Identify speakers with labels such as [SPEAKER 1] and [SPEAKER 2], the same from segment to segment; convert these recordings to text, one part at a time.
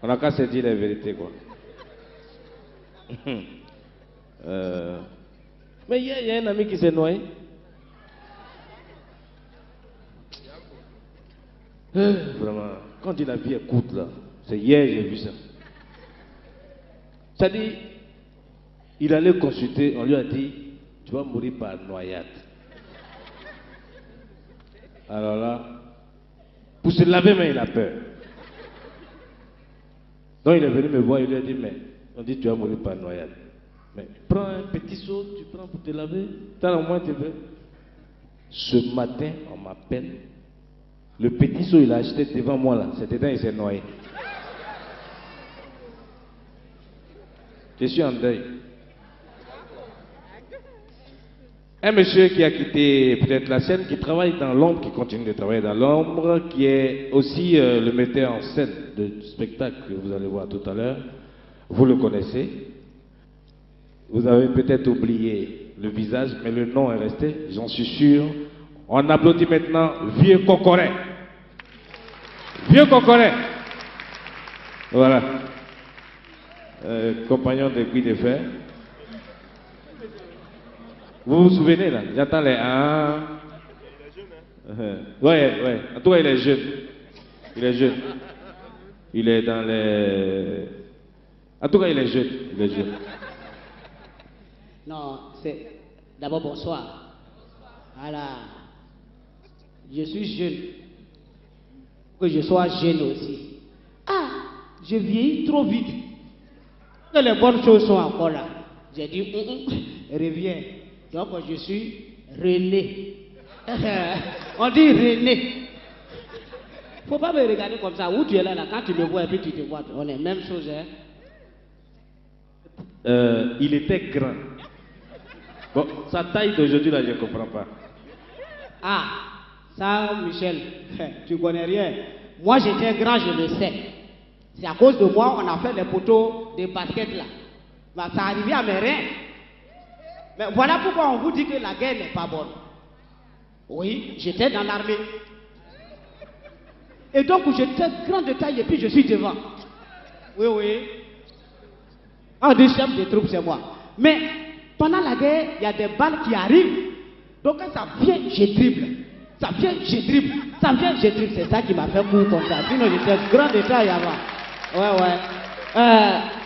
[SPEAKER 1] On n'a qu'à se dire la vérité, quoi. Mais il y a un ami qui s'est noyé. Vraiment, quand dit la vie est courte, là, c'est hier j'ai vu ça. C'est-à-dire, il allait consulter, on lui a dit, tu vas mourir par noyade. Alors là, pour se laver, mais il a peur. Donc il est venu me voir, il lui a dit, mais on dit tu vas mourir par noyade. Mais prends un petit seau, tu prends pour te laver, t'as au moins tu veux. Ce matin, on m'appelle. Le petit seau, il a acheté devant moi là. C'était dedans, il s'est noyé. Je suis en deuil. Un monsieur qui a quitté peut-être la scène, qui travaille dans l'ombre, qui continue de travailler dans l'ombre, qui est aussi le metteur en scène de spectacle que vous allez voir tout à l'heure. Vous le connaissez. Vous avez peut-être oublié le visage, mais le nom est resté, j'en suis sûr. On applaudit maintenant Vieux Cocoret. Vieux Cocoret. Voilà. Compagnon de Guy de Fer. Vous vous souvenez là? J'attends les 1. Ouais. En tout cas, il est jeune. Il est jeune. Il est dans les. En tout cas, il est jeune. Il est jeune.
[SPEAKER 2] Non, c'est. D'abord, bonsoir. Voilà. Je suis jeune. Que je sois jeune aussi. Ah, je vieillis trop vite. Que les bonnes choses sont encore là. J'ai dit, reviens. Donc, je suis René. On dit René. Faut pas me regarder comme ça. Où tu es là, quand tu me vois et puis tu te vois, on est même chose. Hein?
[SPEAKER 1] Il était grand. Bon, sa taille d'aujourd'hui, là, je ne comprends pas.
[SPEAKER 2] Ah, ça, Michel, tu connais rien. Moi, j'étais grand, je le sais. C'est à cause de moi, on a fait les poteaux de basket là. Bah, ça arrivait à mes reins. Mais voilà pourquoi on vous dit que la guerre n'est pas bonne. Oui, j'étais dans l'armée. Et donc, j'étais grand de taille et puis je suis devant. Oui. Un des chefs des troupes, c'est moi. Mais pendant la guerre, il y a des balles qui arrivent. Donc, quand ça vient, je dribble. Ça vient, je dribble. Ça vient, je dribble. C'est ça qui m'a fait courir comme ça. Sinon, j'étais grand de taille avant. Ouais.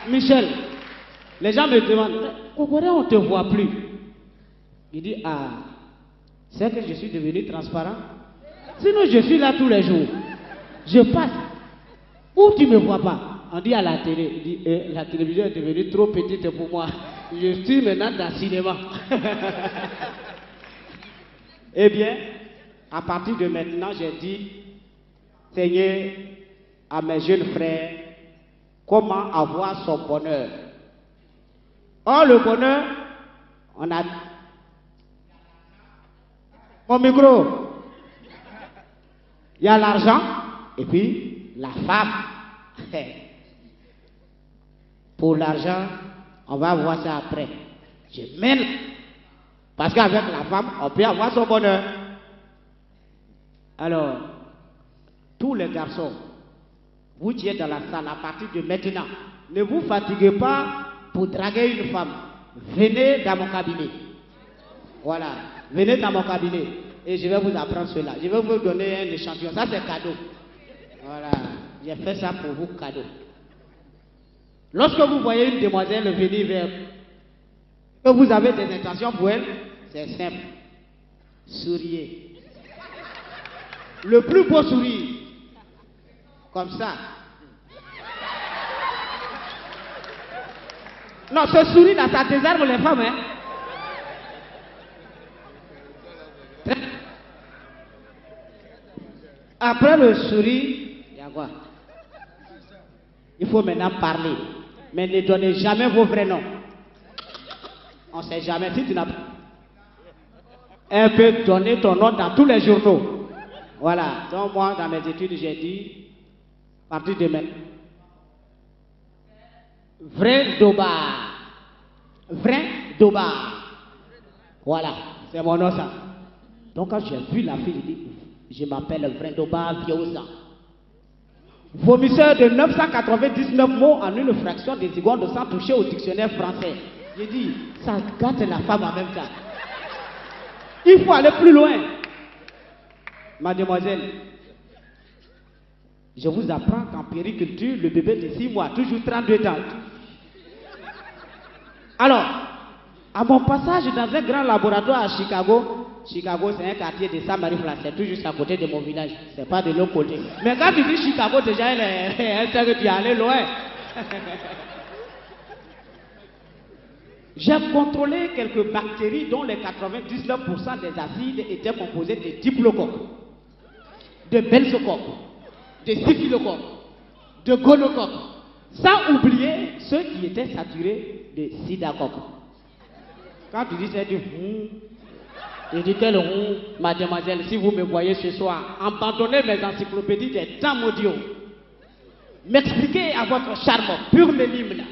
[SPEAKER 2] Michel, les gens me demandent, Cocoret, on ne te voit plus. Il dit, ah, c'est que je suis devenu transparent. Sinon, je suis là tous les jours. Je passe. Où tu ne me vois pas? On dit à la télé. Il dit, la télévision est devenue trop petite pour moi. Je suis maintenant dans le cinéma. Eh bien, à partir de maintenant, j'ai dit, Seigneur, à mes jeunes frères, comment avoir son bonheur. Or, le bonheur, on a... Mon micro. Il y a l'argent et puis la femme. Pour l'argent, on va voir ça après. Je mène. Parce qu'avec la femme, on peut avoir son bonheur. Alors, tous les garçons, vous qui êtes dans la salle à partir de maintenant, ne vous fatiguez pas pour draguer une femme. Venez dans mon cabinet. Voilà. Venez dans mon cabinet. Et je vais vous apprendre cela. Je vais vous donner un échantillon. Ça, c'est cadeau. Voilà. J'ai fait ça pour vous, cadeau. Lorsque vous voyez une demoiselle venir vers que vous avez des intentions pour elle, c'est simple. Souriez. Le plus beau sourire. Comme ça. Non, ce sourire là, ça désarme les femmes, hein. Après le sourire, il y a quoi? Il faut maintenant parler. Mais ne donnez jamais vos vrais noms. On ne sait jamais si tu n'as pas. Elle peut donner ton nom dans tous les journaux. Voilà. Donc moi, dans mes études, j'ai dit, à partir de maintenant, Vrai Dobar. Vrai Dobar. Voilà. C'est mon nom ça. Donc quand j'ai vu la fille, je dis, je m'appelle Vrai Dobar Viosa. Vomisseur de 999 mots en une fraction de seconde sans toucher au dictionnaire français. J'ai dit, ça gâte la femme en même temps. Il faut aller plus loin. Mademoiselle, je vous apprends qu'en périculture, le bébé de 6 mois, toujours 32 ans. Alors, à mon passage dans un grand laboratoire à Chicago, Chicago c'est un quartier de Saint-Marie-Flash, c'est tout juste à côté de mon village, c'est pas de l'autre côté. Mais quand tu dis Chicago, déjà, elle sait que tu es allé loin. J'ai contrôlé quelques bactéries dont les 99% des acides étaient composés de diplocoques, de benzocoques, de staphylocoques, de gonocoques, sans oublier ceux qui étaient saturés de sidacoques. Quand tu dis c'est du je dis quel mademoiselle, si vous me voyez ce soir, abandonnez mes encyclopédies des temps mondiaux. M'expliquez à votre charme pur l'énigme.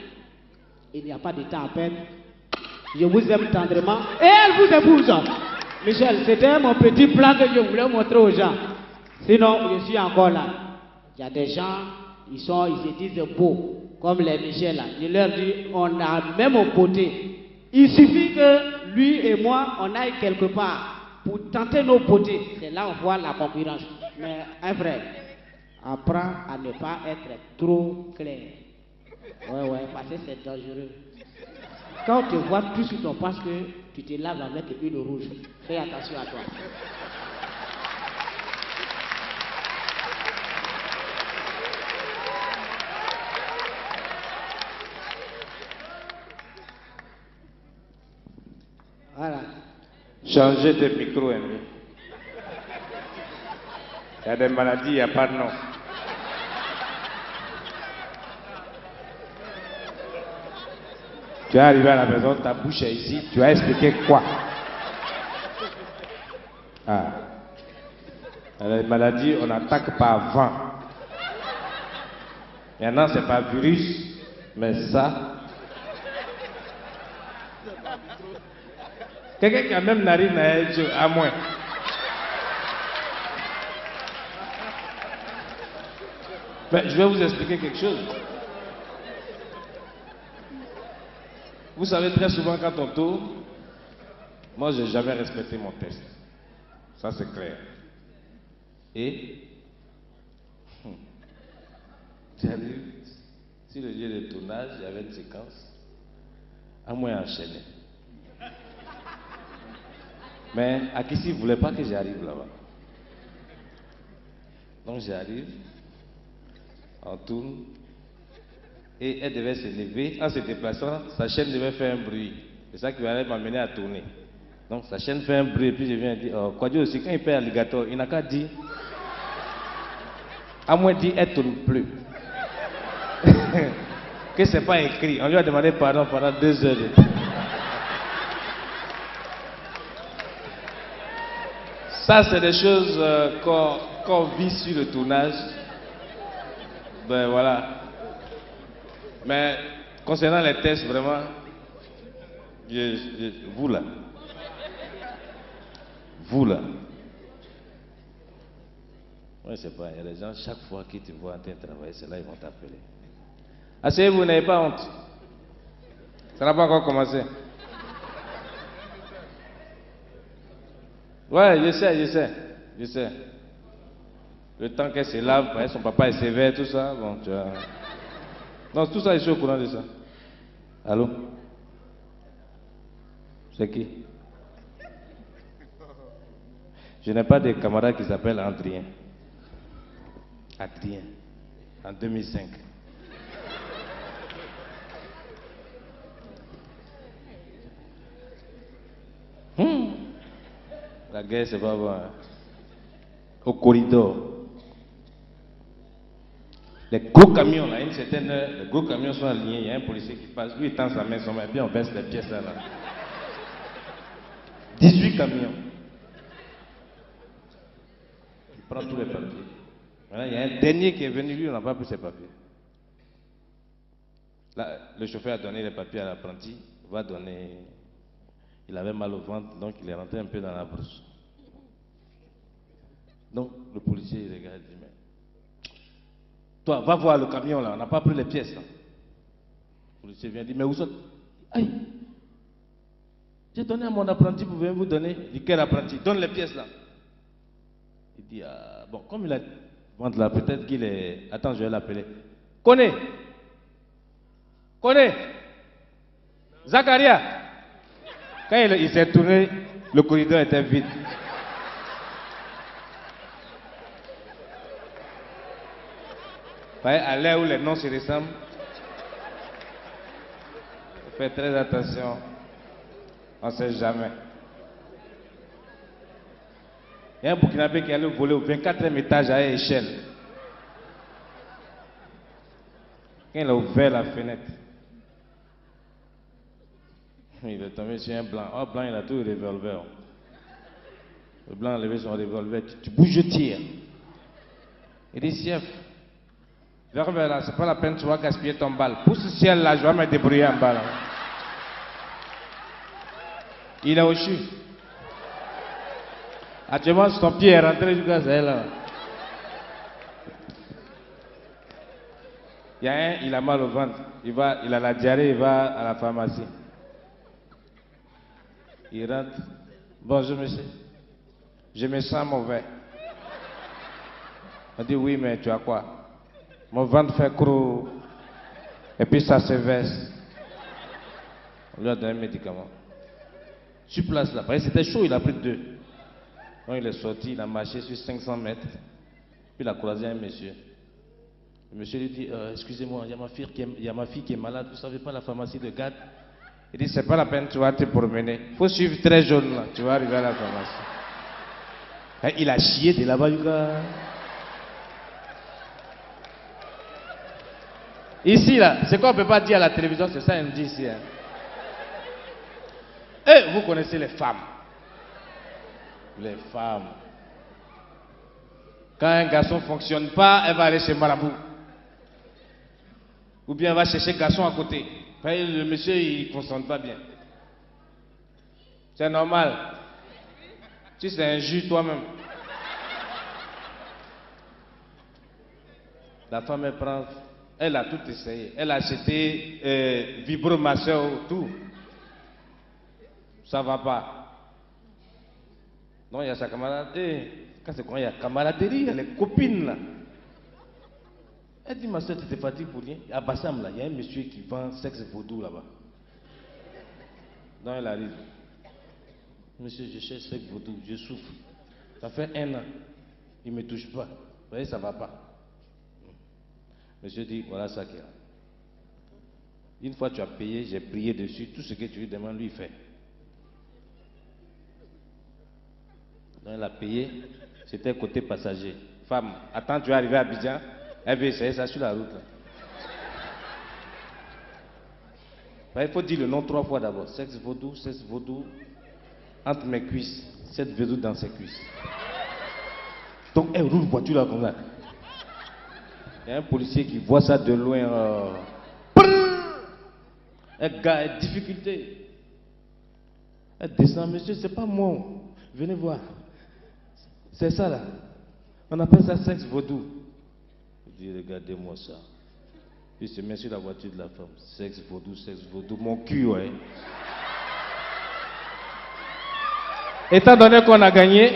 [SPEAKER 2] Il n'y a pas de temps à perdre. Je vous aime tendrement et elle vous épouse. Michel, c'était mon petit plan que je voulais montrer aux gens. Sinon, je suis encore là. Il y a des gens, ils se disent beaux, comme les Michel là. Je leur dis, on a même aux beautés. Il suffit que lui et moi, on aille quelque part pour tenter nos beautés. C'est là on voit la concurrence. Mais un frère, apprends à ne pas être trop clair. Ouais, parce que c'est dangereux. Quand tu vois tout sur ton parce que tu te laves avec une rouge, fais attention à toi. Voilà.
[SPEAKER 1] Changez tes micros, Amy. Il y a des maladies, il n'y a pas de nom. Tu es arrivé à la maison, ta bouche est ici, tu as expliqué quoi? Ah. Les maladies, on attaque par vent. Maintenant, ce n'est pas virus, mais ça. Quelqu'un qui a même narine à moins. Mais je vais vous expliquer quelque chose. Vous savez, très souvent, quand on tourne, moi, je n'ai jamais respecté mon test. Ça, c'est clair. Et, j'arrive sur le lieu de tournage, il y avait une séquence, à moi enchaîné. Mais Akissi ne voulait pas que j'arrive là-bas. Donc, j'arrive, on tourne. Et elle devait se lever, en se déplaçant, sa chaîne devait faire un bruit. C'est ça qui allait m'amener à tourner. Donc sa chaîne fait un bruit, et puis je viens dire, oh, Kwadjo aussi, quand il paye alligator, il n'a qu'à dire, à moins dire, elle ne tourne plus. Que ce n'est pas écrit. On lui a demandé pardon pendant 2 heures de temps. Ça, c'est des choses qu'on vit sur le tournage. Ben voilà. Mais concernant les tests, vraiment, vous là, je ne sais pas, il y a des gens, chaque fois qu'ils te voient en train de travailler, c'est là ils vont t'appeler. Asseyez-vous, vous n'avez pas honte. Ça n'a pas encore commencé. Ouais, je sais. Le temps qu'elle se lave, son papa est sévère, tout ça, bon, tu vois. Non, tout ça, je suis au courant de ça. Allô? C'est qui? Je n'ai pas de camarade qui s'appelle Adrien. Adrien. En 2005. La guerre, c'est pas bon. Hein? Au corridor. Les gros camions, là, à une certaine heure, les gros camions sont alignés, il y a un policier qui passe, lui il tend sa main, et puis on baisse les pièces là. 18 camions. Il prend tous les papiers. Maintenant, il y a un dernier qui est venu, lui, on n'a pas pris ses papiers. Là, le chauffeur a donné les papiers à l'apprenti, va donner. Il avait mal au ventre, donc il est rentré un peu dans la brousse. Donc, le policier, il regarde, il dit, mais Toi, va voir le camion là, on n'a pas pris les pièces là. Le policier vient dire, mais où sont... Aïe, j'ai donné à mon apprenti, vous pouvez vous donner. Il dit, quel apprenti? Donne les pièces là. Il dit, ah, bon, comme il a vendu là, peut-être qu'il est... Attends, je vais l'appeler. Connais. Zacharia. Quand il s'est tourné, le corridor était vide. À l'heure où les noms se ressemblent, faites très attention. On ne sait jamais. Il y a un Burkinabé qui allait voler au 24e étage à échelle. Quand il a ouvert la fenêtre, il est tombé sur un blanc. Oh, blanc, il a tout le revolver. Le blanc a levé son revolver. Tu bouges, je tire. Il dit, chef, vers là, c'est pas la peine, tu vas gaspiller ton balle. Pousse le ciel là, je vais me débrouiller en balle. Il est au chute. Actuellement, son pied est rentré jusqu'à là. Il y a un, il a mal au ventre. Il a la diarrhée, il va à la pharmacie. Il rentre. Bonjour monsieur. Je me sens mauvais. On dit oui, mais tu as quoi? Mon ventre fait creux. Et puis ça se verse. On lui a donné un médicament. Sur place là, parce que c'était chaud, il a pris 2. Donc il est sorti, il a marché sur 500 mètres. Puis il a croisé un monsieur. Le monsieur lui dit, excusez-moi, il y a ma fille qui est malade, vous ne savez pas la pharmacie de garde? Il dit, c'est pas la peine, tu vas te promener. Il faut suivre très jaune là, tu vas arriver à la pharmacie. Et il a chié de là-bas, du gars. Ici là, c'est qu'on ne peut pas dire à la télévision, c'est ça on dit ici. Hein. Et vous connaissez les femmes. Les femmes. Quand un garçon ne fonctionne pas, elle va aller chez Marabout. Ou bien elle va chercher un garçon à côté. Le monsieur, il ne fonctionne pas bien. C'est normal. Si c'est un jus toi-même. La femme, elle prend... Elle a tout essayé. Elle a acheté vibromasseur, tout. Ça ne va pas. Non, il y a sa camarade. Quand c'est quoi, il y a camaraderie, il y a les copines là. Elle dit, ma soeur, tu te fatigues pour rien. À Bassam là, il y a un monsieur qui vend sexe vaudou là-bas. Donc elle arrive. Monsieur, je cherche sexe vaudou, je souffre. Ça fait 1 an. Il ne me touche pas. Vous voyez, ça ne va pas. Monsieur dit, voilà ça qu'il y a. Une fois tu as payé, j'ai prié dessus, tout ce que tu lui demandes, lui il fait. Donc elle a payé, c'était côté passager. Femme, attends, tu es arrivé à Abidjan, elle veut essayer ça sur la route. Là. Il faut dire le nom 3 fois d'abord. Sexe vaudou, entre mes cuisses, cette vaudou dans ses cuisses. Donc elle roule voiture là comme ça. Il y a un policier qui voit ça de loin. Un gars, difficulté. Elle descend, monsieur, c'est pas moi. Venez voir. C'est ça là. On appelle ça sexe vaudou. Je dis, regardez-moi ça. Puis il se met sur la voiture de la femme. Sexe vaudou, mon cul, ouais. Étant donné qu'on a gagné,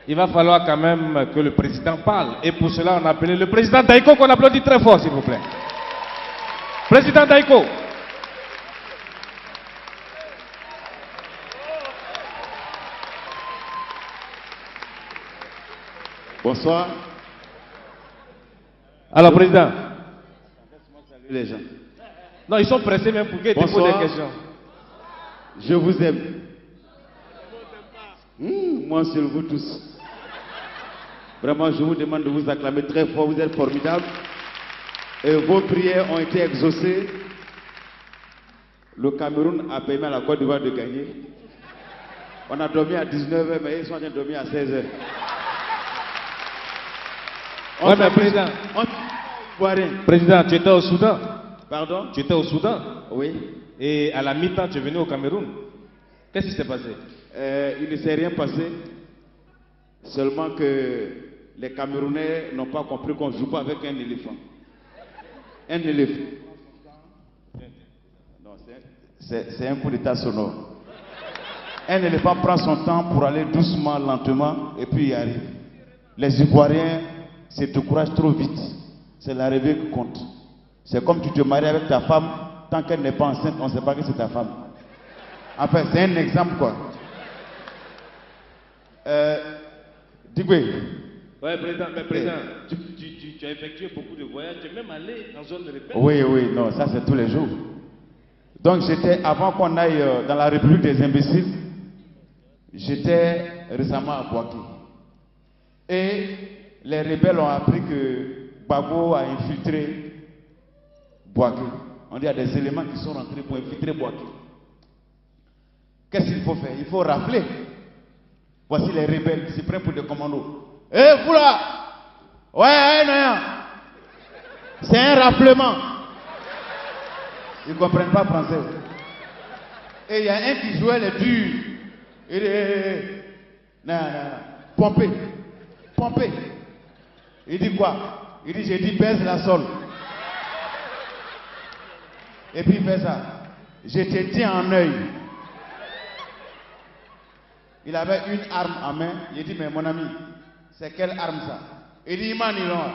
[SPEAKER 1] il va falloir quand même que le président parle. Et pour cela, on a appelé le président Daïko, qu'on applaudit très fort, s'il vous plaît. Président Daïko.
[SPEAKER 3] Bonsoir.
[SPEAKER 1] Alors, président.
[SPEAKER 3] Salut les gens.
[SPEAKER 1] Non, ils sont pressés même pour qu'ils te posent des questions.
[SPEAKER 3] Je vous aime. Moi, sur vous tous. Vraiment, je vous demande de vous acclamer très fort. Vous êtes formidables. Et vos prières ont été exaucées. Le Cameroun a permis à la Côte d'Ivoire de gagner. On a dormi à 19h, mais ils sont en train de dormir à 16h.
[SPEAKER 1] Président, tu étais au Soudan.
[SPEAKER 3] Pardon?
[SPEAKER 1] Tu étais au Soudan.
[SPEAKER 3] Oui.
[SPEAKER 1] Et à la mi-temps, tu es venu au Cameroun. Qu'est-ce qui s'est passé?
[SPEAKER 3] Il ne s'est rien passé. Seulement que les Camerounais n'ont pas compris qu'on ne joue pas avec un éléphant. Un éléphant. Non, c'est un coup d'état sonore. Un éléphant prend son temps pour aller doucement, lentement, et puis il arrive. Les Ivoiriens se découragent trop vite. C'est l'arrivée qui compte. C'est comme tu te maries avec ta femme, tant qu'elle n'est pas enceinte, on ne sait pas que c'est ta femme. Enfin, c'est un exemple, quoi. Digwe.
[SPEAKER 1] Oui, président, mais président, tu as effectué beaucoup de voyages, tu es même allé en zone de rébellion.
[SPEAKER 3] Oui, non, ça c'est tous les jours. Donc j'étais, avant qu'on aille dans la République des imbéciles, j'étais récemment à Bouaké. Et les rebelles ont appris que Gbagbo a infiltré Bouaké. On dit qu'il y a des éléments qui sont rentrés pour infiltrer Bouaké. Qu'est-ce qu'il faut faire? Il faut rafler. Voici les rebelles qui se prennent pour des commandos. Vous là! Ouais, non. C'est un raflement. Ils ne comprennent pas français. Et il y a un qui jouait les durs. Il dit, non. Pompez. Il dit quoi? Il dit, j'ai dit baisse la sol. Et puis il fait ça. Je te tiens en œil. Il avait une arme en main. Il dit, mais mon ami, c'est quelle arme ça? Il dit, Manilon.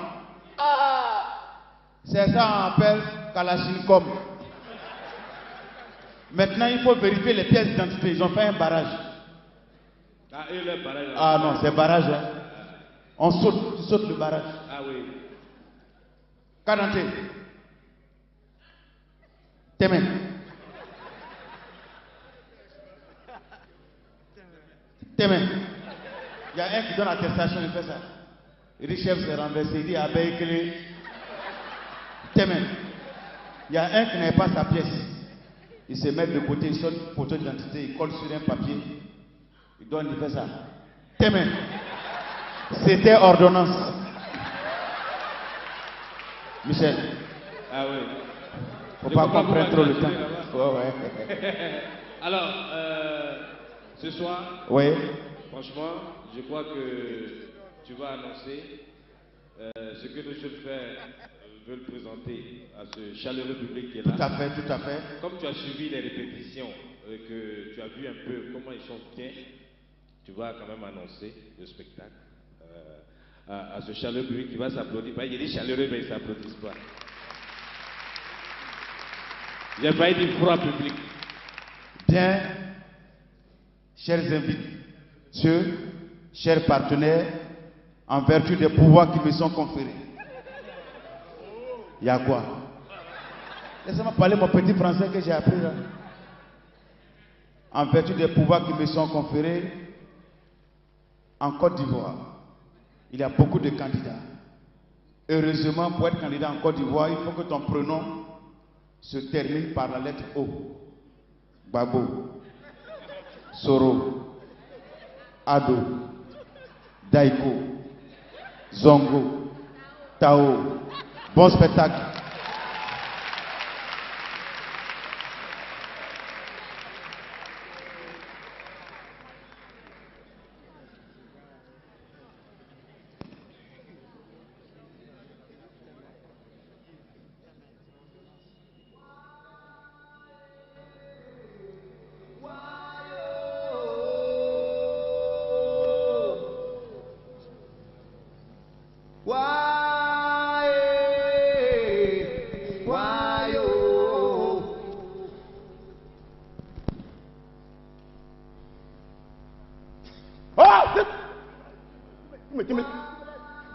[SPEAKER 3] C'est ça qu'on appelle Kalachnikov. Maintenant, il faut vérifier les pièces d'identité. Ils ont fait un barrage.
[SPEAKER 1] Et le barrage.
[SPEAKER 3] Non, c'est barrage. Hein. On saute, tu sautes le barrage.
[SPEAKER 1] Ah oui.
[SPEAKER 3] Kanante. Tes mains. Tes mains. Il y a un qui donne l'attestation, il fait ça. Il dit, chef, c'est renversé. Il dit, abeille, tes mains. Il y a un qui n'a pas sa pièce. Il se met de côté, il sort une photo d'identité, il colle sur un papier. Il donne, il fait ça. Tes mains. C'était ordonnance. Michel.
[SPEAKER 1] Ah oui.
[SPEAKER 3] Faut pas qu'on prenne trop le temps. Ouais.
[SPEAKER 1] Alors, ce soir,
[SPEAKER 3] oui.
[SPEAKER 1] Franchement, je crois que tu vas annoncer ce que nos jeunes frères veulent présenter à ce chaleureux public qui est là.
[SPEAKER 3] Tout à fait.
[SPEAKER 1] Comme tu as suivi les répétitions, que tu as vu un peu comment ils chantent bien, tu vas quand même annoncer le spectacle à ce chaleureux public qui va s'applaudir. Il est chaleureux, mais il ne s'applaudisse pas. J'ai pas dit froid public.
[SPEAKER 3] Bien, chers invités, chers partenaires, en vertu des pouvoirs qui me sont conférés. Il y a quoi? Laissez-moi parler mon petit français que j'ai appris là. En vertu des pouvoirs qui me sont conférés, en Côte d'Ivoire, il y a beaucoup de candidats. Heureusement, pour être candidat en Côte d'Ivoire, il faut que ton prénom se termine par la lettre O. Babo, Soro, Ado, Daiko, Zongo, Tao. Bon spectacle.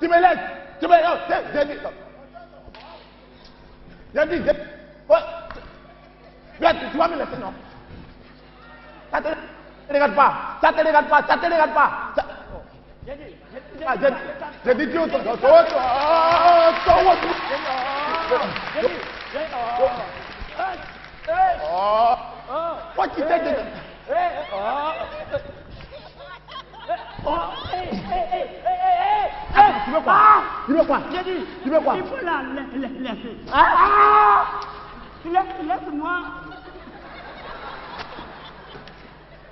[SPEAKER 4] Tu me laisses. Tu me laisses. J'ai dit. Tu vas me laisser, non? Ça te regarde pas. Ça te regarde pas. Ça te regarde pas. J'ai dit, what you take it? Tu veux quoi? Tu veux quoi?
[SPEAKER 5] J'ai dit,
[SPEAKER 4] tu veux quoi?
[SPEAKER 5] il faut la laisser. Laisse-moi.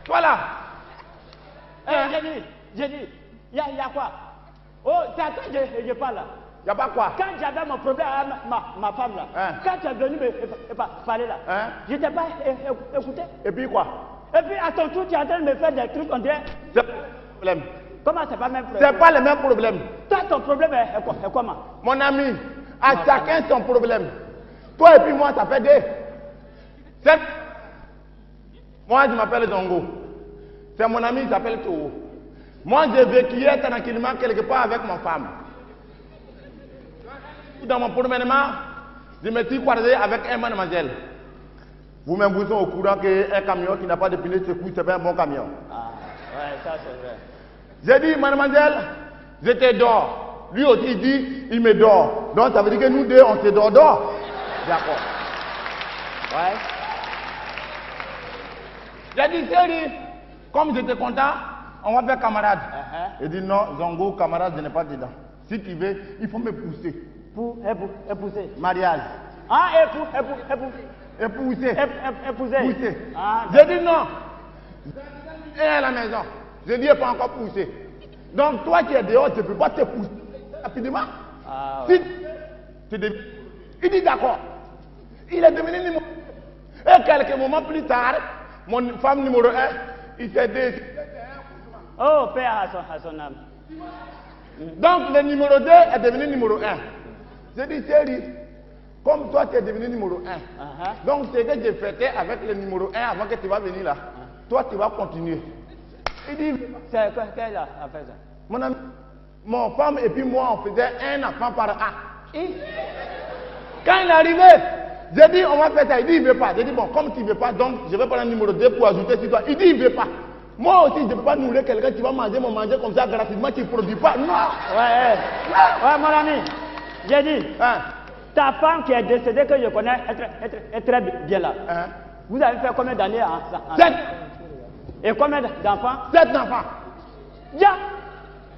[SPEAKER 4] Toi là.
[SPEAKER 5] J'ai dit,
[SPEAKER 4] Il y a quoi? Oh, c'est à toi que je parle là.
[SPEAKER 3] Il n'y a pas quoi?
[SPEAKER 4] Quand j'avais mon problème avec ma femme là,
[SPEAKER 3] Hein?
[SPEAKER 4] quand tu es venu me parler là,
[SPEAKER 3] Hein?
[SPEAKER 4] je t'ai pas écouté.
[SPEAKER 3] Et puis quoi?
[SPEAKER 4] Et puis à ton tour, tu es en train de me faire des trucs, on dirait.
[SPEAKER 3] C'est pas le problème.
[SPEAKER 4] Comment c'est pas le même problème?
[SPEAKER 3] C'est pas le même problème.
[SPEAKER 4] Toi, ton problème est comment?
[SPEAKER 3] Mon ami, à chacun son problème. Toi et puis moi, ça fait deux. Moi, je m'appelle Zongo. C'est mon ami, il s'appelle Toho. Moi, j'ai vécu tranquillement quelque part avec ma femme. Dans mon promènement, je me suis croisé avec un mademoiselle. Vous-même, vous êtes au courant qu'un camion qui n'a pas de pneu de secours, c'est pas un bon camion.
[SPEAKER 4] Ah, ouais, ça c'est vrai.
[SPEAKER 3] J'ai dit, mademoiselle, je te dors. Lui aussi, il dit, il me dort. Donc, ça veut dire que nous deux, on se dort. D'accord. Ouais. J'ai dit, chérie, comme j'étais content, on va faire camarade. Il dit, non, Zongo, camarade, je n'ai pas dedans. Si tu veux, il faut me pousser.
[SPEAKER 4] Épouser.
[SPEAKER 3] Mariage.
[SPEAKER 4] Ah,
[SPEAKER 3] Épouser.
[SPEAKER 4] Épouser.
[SPEAKER 3] Pousser.
[SPEAKER 4] Ah,
[SPEAKER 3] J'ai dit non. Et à la maison. Je dis, pas encore pousser. Donc, toi qui es dehors, tu ne peux pas te pousser rapidement.
[SPEAKER 4] ah, ouais.
[SPEAKER 3] Il dit d'accord. Il est devenu numéro 1. Et quelques moments plus tard, mon femme numéro 1, il s'est dit.
[SPEAKER 4] Oh, père à son âme.
[SPEAKER 3] Donc, le numéro 2 est devenu numéro 1. J'ai dit, chérie, comme toi tu es devenu numéro 1, donc c'est que j'ai fêté avec le numéro 1 avant que tu vas venir là. Toi, tu vas continuer. Il dit,
[SPEAKER 4] C'est quoi qu'elle a fait ça?
[SPEAKER 3] mon ami, mon femme et puis moi, on faisait un enfant par an. Quand il est arrivé, j'ai dit, on va faire ça. Il dit, il ne veut pas. J'ai dit, bon, comme tu ne veux pas, donc je vais prendre le numéro 2 pour ajouter sur toi. Il dit, il ne veut pas. Moi aussi, je ne peux pas nourrir quelqu'un qui va manger comme ça gratuitement, qui ne produit pas. Non.
[SPEAKER 4] Ouais, mon ami, j'ai dit,
[SPEAKER 3] Hein?
[SPEAKER 4] ta femme qui est décédée, que je connais, est très bien là.
[SPEAKER 3] Hein?
[SPEAKER 4] Vous avez fait combien d'années en
[SPEAKER 3] 7.
[SPEAKER 4] Et combien d'enfants?
[SPEAKER 3] 7 enfants.
[SPEAKER 4] Bien.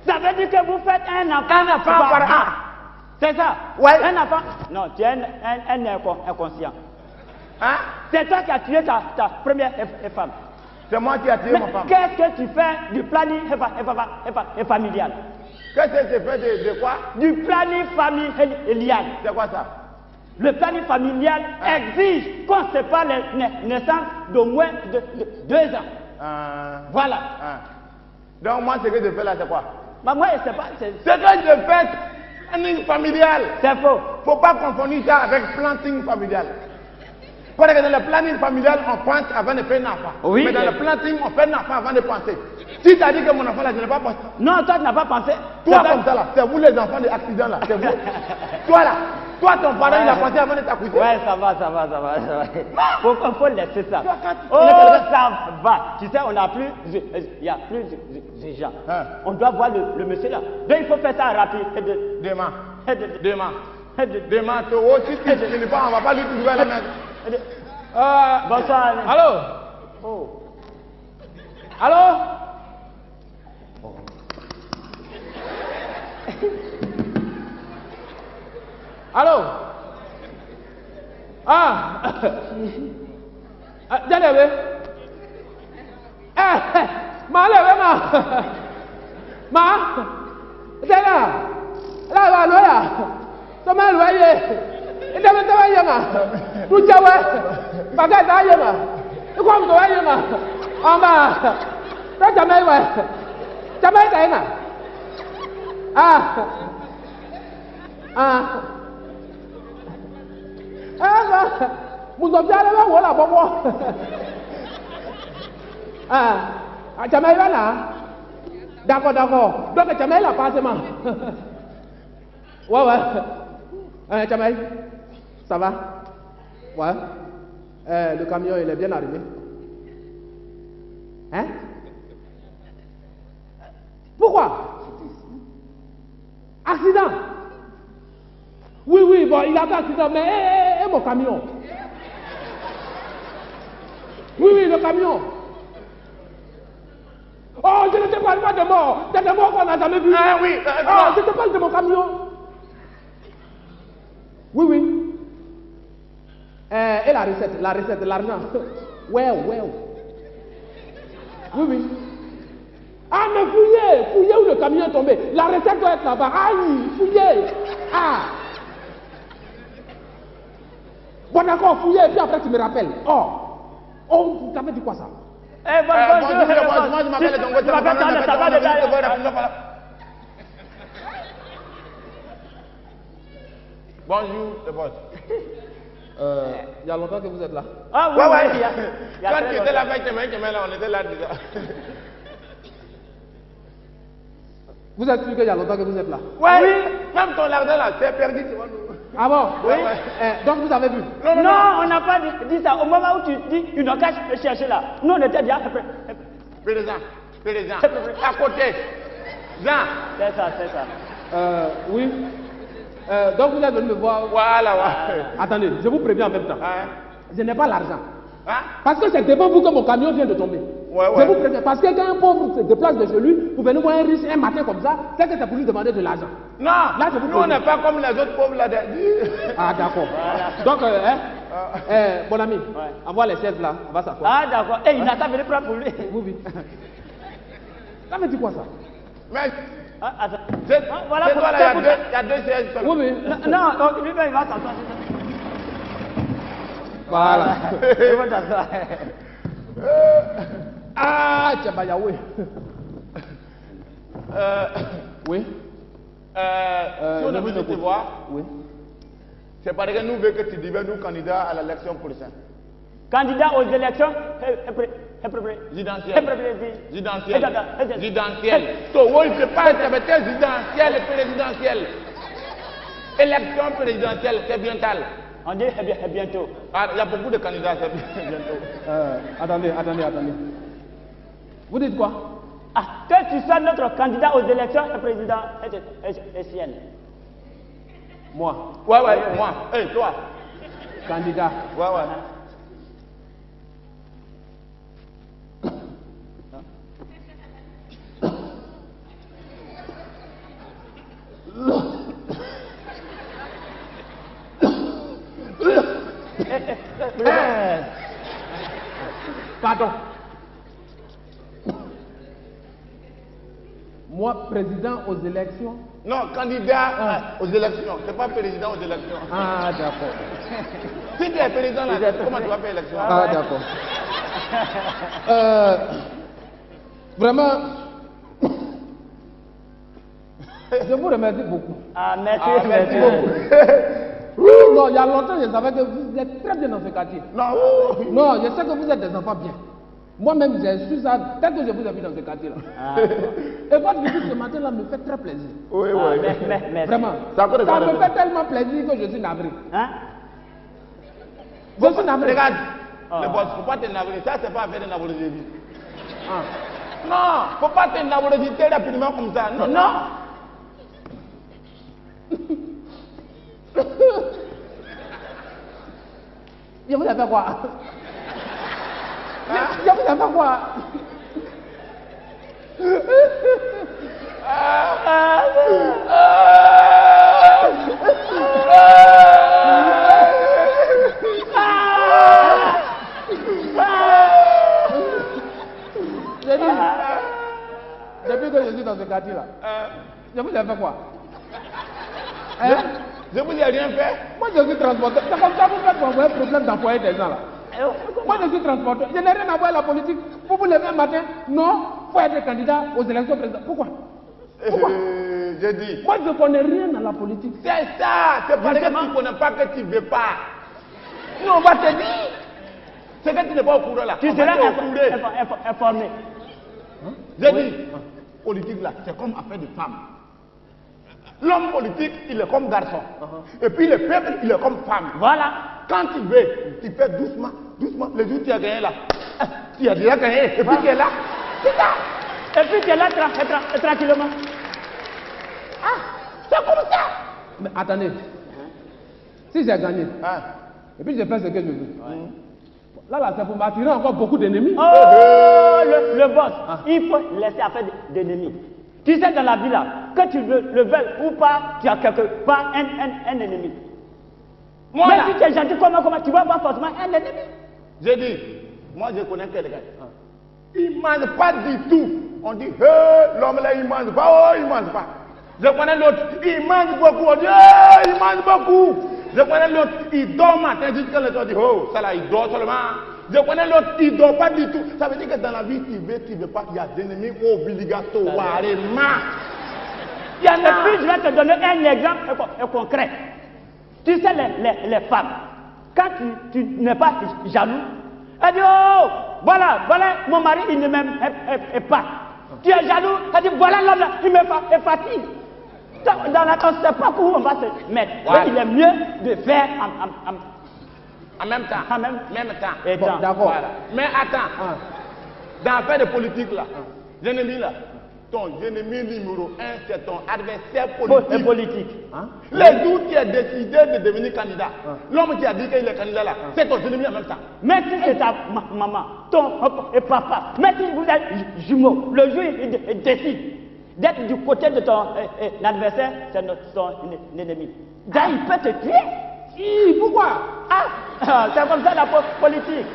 [SPEAKER 4] Ça veut dire que vous faites un enfant par an. C'est ça?
[SPEAKER 3] Ouais.
[SPEAKER 4] Un enfant? Non, tu es un inconscient.
[SPEAKER 3] Hein?
[SPEAKER 4] C'est toi qui as tué ta première femme.
[SPEAKER 3] C'est moi qui ai tué
[SPEAKER 4] Mais
[SPEAKER 3] ma femme.
[SPEAKER 4] qu'est-ce que tu fais du planning familial?
[SPEAKER 3] Qu'est-ce que c'est fait de quoi?
[SPEAKER 4] Du planning familial.
[SPEAKER 3] C'est quoi ça?
[SPEAKER 4] Le planning familial exige qu'on sépare les naissances d'au moins de 2 ans. Voilà.
[SPEAKER 3] Donc moi, ce que je fais là, c'est quoi?
[SPEAKER 4] Bah, moi, je sais pas.
[SPEAKER 3] Ce que je fais, planning familial.
[SPEAKER 4] C'est faux.
[SPEAKER 3] Il ne faut pas confondre ça avec planning familial. Parce que dans le planning familial, on pense avant de faire un enfant.
[SPEAKER 4] Oui,
[SPEAKER 3] mais dans le planning, on fait un enfant avant de penser. Si tu as dit que mon enfant là, je n'ai pas pensé.
[SPEAKER 4] Non, toi, tu n'as pas pensé.
[SPEAKER 3] Toi comme ça là, c'est vous les enfants des accidents là, c'est vous. Toi là, toi ton parent il a pensé avant de t'accoucher.
[SPEAKER 4] Ouais, ça va. Faut laisser ça.
[SPEAKER 3] Oh,
[SPEAKER 4] ça va. Tu sais, on a plus, il y a plus de gens. On doit voir le monsieur là. Donc il faut faire ça rapide.
[SPEAKER 3] Demain.
[SPEAKER 4] Demain,
[SPEAKER 3] toi aussi, si tu ne pas, on ne va pas lui trouver la main.
[SPEAKER 4] Bonsoir.
[SPEAKER 1] Allô?
[SPEAKER 4] Oh.
[SPEAKER 1] Allô? Allô? Jangan lewe. Ma lewe ma. Jangan. Lah ya. Sama lu aja. Ini apa ya ma? Tu jawa. Pakai saya ma. Itu kamu tu aja ma. Ma. Kau jamai wa. Jamai tak ma? Musobiara ba wo la bobo. Jamai ba na. D'accord. Donc jamai la passe ma. Ouais. Jamai. Ça va? Ouais. Le camion il est bien arrivé. Hein? Pourquoi? Accident? Oui, bon, il a fait accident, mais mon camion? Oui, le camion. Oh, je ne te parle pas de mort. C'est de mort qu'on n'a jamais vu.
[SPEAKER 3] Oui.
[SPEAKER 1] Je te parle de mon camion. Oui. Et la recette, l'argent. Ouais. Oui.
[SPEAKER 6] Ah, mais fouillez, fouillez où le camion est tombé. La recette doit être là-bas. Aïe, fouillez. Ah. Bon, d'accord, fouillez, et puis après tu me rappelles. Oh, tu t'avais dit quoi ça?
[SPEAKER 4] Eh, bonjour,
[SPEAKER 7] moi je m'appelle Dongo. Bonjour, le boss.
[SPEAKER 6] Il y a longtemps que vous êtes là.
[SPEAKER 4] Ah oui,
[SPEAKER 7] Ouais.
[SPEAKER 4] il y a
[SPEAKER 7] Quand
[SPEAKER 4] très
[SPEAKER 7] tu étais là avec Kemé, là, on était là déjà.
[SPEAKER 6] Vous êtes sûr qu'il y a longtemps que vous êtes là?
[SPEAKER 7] Oui, même ton argent là, c'est perdu, tu vois nous.
[SPEAKER 6] Ah bon?
[SPEAKER 7] Oui.
[SPEAKER 6] Donc vous avez vu?
[SPEAKER 4] Non, on n'a pas dit ça. Au moment où tu dis, tu n'as qu'à chercher là. Nous, on était déjà.
[SPEAKER 7] Président, à côté. Jean.
[SPEAKER 4] C'est ça.
[SPEAKER 6] Oui. Donc vous êtes venu me voir.
[SPEAKER 7] Voilà.
[SPEAKER 6] Attendez, je vous préviens en même temps.
[SPEAKER 7] Hein?
[SPEAKER 6] Je n'ai pas l'argent.
[SPEAKER 7] Hein?
[SPEAKER 6] Parce que c'est devant vous que mon camion vient de tomber.
[SPEAKER 7] Ouais.
[SPEAKER 6] Je vous préviens. Parce que quand un pauvre se déplace de chez lui, vous venez voir un riche un matin comme ça, c'est que c'est pour lui demander de l'argent.
[SPEAKER 7] Non,
[SPEAKER 6] Là, je vous
[SPEAKER 7] nous on
[SPEAKER 6] préviens.
[SPEAKER 7] n'est pas comme les autres pauvres là.
[SPEAKER 6] Ah d'accord. Donc, mon ami, envoie les chaises là, on va s'asseoir.
[SPEAKER 4] Ah, d'accord. Et il n'a pas venu prendre pour lui.
[SPEAKER 6] Oui. Ça veut dire quoi ça?
[SPEAKER 7] Mais
[SPEAKER 4] Ah, attends.
[SPEAKER 7] c'est
[SPEAKER 4] Voilà,
[SPEAKER 7] toi là, il y a deux sièges seulement.
[SPEAKER 6] Oui.
[SPEAKER 4] Non, donc lui-même, il va s'asseoir.
[SPEAKER 6] Voilà.
[SPEAKER 4] Il va s'asseoir.
[SPEAKER 6] Ah, Tchabayaoué. Oui.
[SPEAKER 7] Si on a voulu te voir,
[SPEAKER 6] Oui.
[SPEAKER 7] c'est parce que nous voulons que tu deviennes nous candidats à l'élection prochaine.
[SPEAKER 4] Candidat aux élections
[SPEAKER 7] Résidentielle. So, oui, c'est pas résidentielle. Élection présidentielle, c'est bientôt.
[SPEAKER 4] On dit bientôt.
[SPEAKER 7] Ah, il y a beaucoup de candidats, c'est bientôt.
[SPEAKER 6] Attendez. Vous dites quoi?
[SPEAKER 4] Ah, que tu sois notre candidat aux élections présidentielles.
[SPEAKER 6] Moi,
[SPEAKER 7] Ouais, moi. Hey, toi.
[SPEAKER 6] candidat.
[SPEAKER 7] Ouais.
[SPEAKER 6] Pardon. Moi, président aux élections.
[SPEAKER 7] Non, candidat aux élections. C'est pas président aux élections.
[SPEAKER 6] Ah, d'accord.
[SPEAKER 7] Si tu es président là, comment tu vas faire l'élection?
[SPEAKER 6] Ah, d'accord. Vraiment, je vous remercie beaucoup.
[SPEAKER 4] Ah, merci.
[SPEAKER 7] Merci beaucoup.
[SPEAKER 6] Non, il y a longtemps, je savais que vous êtes très bien dans ce quartier. Non, je sais que vous êtes des enfants bien. Moi-même, j'ai su ça dès que je vous ai vu dans ce quartier-là. Et votre visite ce matin-là me fait très plaisir.
[SPEAKER 7] Oui.
[SPEAKER 4] Merci.
[SPEAKER 6] Vraiment. Ça me fait tellement plaisir que je suis navré.
[SPEAKER 4] Hein?
[SPEAKER 6] Je suis navré.
[SPEAKER 7] Regarde, le boss, faut pas te navrer. Ça, c'est pas affaire de navrosité. Non, faut pas te navrosité rapidement comme ça. Non.
[SPEAKER 6] Je vous ai fait quoi? Je vous ai fait quoi? J'ai dit, depuis que je suis dans ce quartier-là, je vous ai fait quoi?
[SPEAKER 7] Je vous ai rien fait.
[SPEAKER 6] Moi, je suis transporteur. C'est comme ça que vous faites pour avoir un problème d'employer des gens là. Moi, je suis transporteur. Je n'ai rien à voir avec la politique. Vous vous levez un matin, non, il faut être candidat aux élections présidentielles. Pourquoi?
[SPEAKER 7] J'ai dit.
[SPEAKER 6] Moi, je ne connais rien à la politique.
[SPEAKER 7] C'est ça. C'est parce que tu ne connais pas que tu ne veux pas. Nous, on va te dire. C'est que tu n'es pas au courant là.
[SPEAKER 4] Tu seras informé.
[SPEAKER 7] J'ai dit, politique là, c'est comme affaire de femme. L'homme politique, il est comme garçon. Et puis le peuple, il est comme femme.
[SPEAKER 4] Voilà.
[SPEAKER 7] Quand tu veux, tu fais doucement. Le jour où tu as gagné là, tu as déjà gagné. Et puis tu es là. C'est ça.
[SPEAKER 4] Et puis tu es là tranquillement.
[SPEAKER 7] Ah, c'est comme ça.
[SPEAKER 6] Mais attendez. Si j'ai gagné, et puis je fais ce que je veux. Là, c'est pour m'attirer encore beaucoup d'ennemis.
[SPEAKER 4] Oh, le boss, il faut laisser affaire d'ennemis. Tu sais, dans la vie là, que tu le veuilles ou pas, tu as quelque part un ennemi.
[SPEAKER 7] Moi,
[SPEAKER 4] mais
[SPEAKER 7] là,
[SPEAKER 4] si tu es gentil, comment tu vas avoir forcément un ennemi.
[SPEAKER 7] j'ai dit, moi je connais quelqu'un. Il ne mange pas du tout. On dit, hey, l'homme là, il mange pas, oh, il mange pas. Je connais l'autre, il mange beaucoup, on dit, hey, il mange beaucoup. Je connais l'autre, il dort matin, jusqu'à le temps, dit, oh, ça là, il dort seulement. Je connais l'autre, il ne dort pas du tout. Ça veut dire que dans la vie, tu veux pas, il y a des ennemis obligatoirement.
[SPEAKER 4] Et puis, je vais te donner un exemple concret. Tu sais, les femmes, quand tu n'es pas jaloux, elle dit, oh, voilà, mon mari, il ne m'aime pas. Tu es jaloux, elle dit, voilà l'homme, il me fatigue. Dans la on ne sait pas où on va se mettre. Ouais. Il est mieux de faire
[SPEAKER 7] en même temps.
[SPEAKER 4] En même temps.
[SPEAKER 6] Bon, d'accord.
[SPEAKER 7] Voilà. Mais attends, dans l'affaire de politique là, l'ennemi là, ton ennemi numéro 1, c'est ton adversaire politique. Les jours qui a décidé de devenir candidat, l'homme qui a dit qu'il est candidat là, c'est ton ennemi en même temps.
[SPEAKER 4] Mais si c'est ta maman, ton papa, mais si vous êtes jumeaux, le jour il décide d'être du côté de ton adversaire, c'est son ennemi. Là, il peut te tuer.
[SPEAKER 6] Pourquoi?
[SPEAKER 4] C'est comme ça la politique.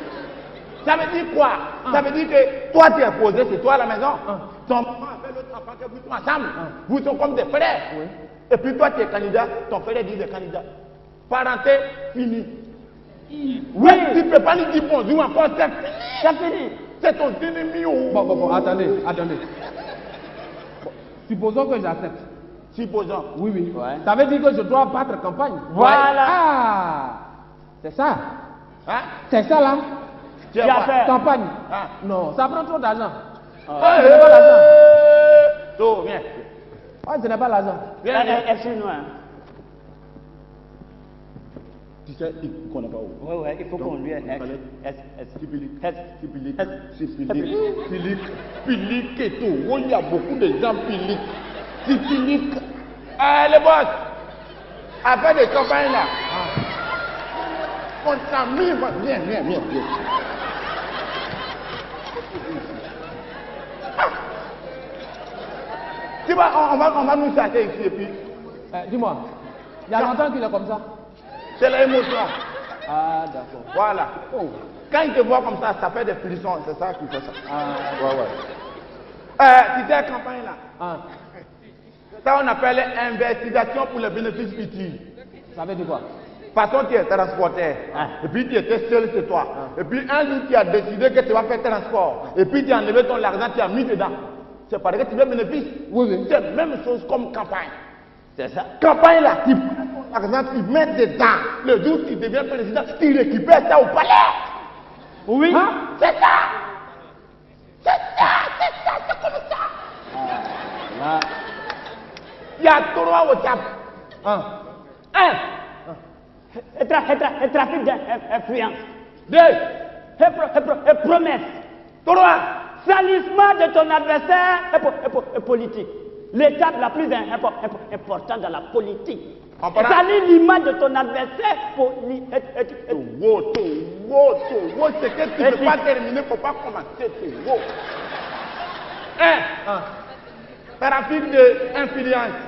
[SPEAKER 7] Ça veut dire quoi? Ça veut dire que toi tu es posé, c'est toi à la maison. Ton maman avec l'autre enfant que vous êtes ensemble. Vous êtes comme des frères. Oui. Et puis toi tu es candidat, ton frère dit des candidats. Parenté, fini. Oui. Tu ne peux pas lui dire bonjour encore, c'est fini. C'est ton ennemi.
[SPEAKER 6] Bon, attendez. Supposons que j'accepte.
[SPEAKER 7] Supposons.
[SPEAKER 6] Oui. Ouais. Ça veut dire que je dois battre campagne.
[SPEAKER 4] Voilà.
[SPEAKER 6] C'est ça. C'est ça là.
[SPEAKER 4] Tu as fait
[SPEAKER 6] campagne. Non, ça prend trop d'argent.
[SPEAKER 7] Ce n'est pas l'argent.
[SPEAKER 6] Viens. Ce n'est pas l'argent.
[SPEAKER 7] Viens.
[SPEAKER 4] Excuse-moi.
[SPEAKER 7] Tu sais, il ne connaît pas où.
[SPEAKER 4] Oui, il faut qu'on lui
[SPEAKER 7] Pilique et tout. Il y a beaucoup de gens piliques. Pilique. Les boss, après des campagnes là, on t'a mis. Viens. Tu vois, on va nous chercher ici et puis.
[SPEAKER 6] Dis-moi, il y a longtemps qu'il est comme ça.
[SPEAKER 7] C'est l'émotion.
[SPEAKER 6] D'accord.
[SPEAKER 7] Voilà. Quand il te voit comme ça fait des frissons, c'est ça qui fait ça. Tu sais, la campagne là. Ça, on appelle investigation pour les bénéfices utiles.
[SPEAKER 6] Ça veut dire quoi?
[SPEAKER 7] Parce que tu es transporteur. Et puis tu étais seul chez toi. Et puis un jour, tu as décidé que tu vas faire transport. Et puis tu as enlevé ton argent, tu as mis dedans. C'est parce que tu veux bénéfice. Oui. C'est la même chose comme campagne. C'est ça. Campagne là, tu prends ton argent, tu mets dedans. Le jour où tu deviens président, tu récupères ça au palais.
[SPEAKER 4] Oui.
[SPEAKER 7] C'est ça. C'est comme ça. Il y a 3 au Tchad.
[SPEAKER 4] Un trafic d'influence. 2. Promesse. 3. Salissement de ton adversaire politique. L'étape la plus importante dans la politique. Salir l'image de ton adversaire politique.
[SPEAKER 7] C'est que tu ne peux pas terminer, il ne faut pas commencer. Trafic d'influence.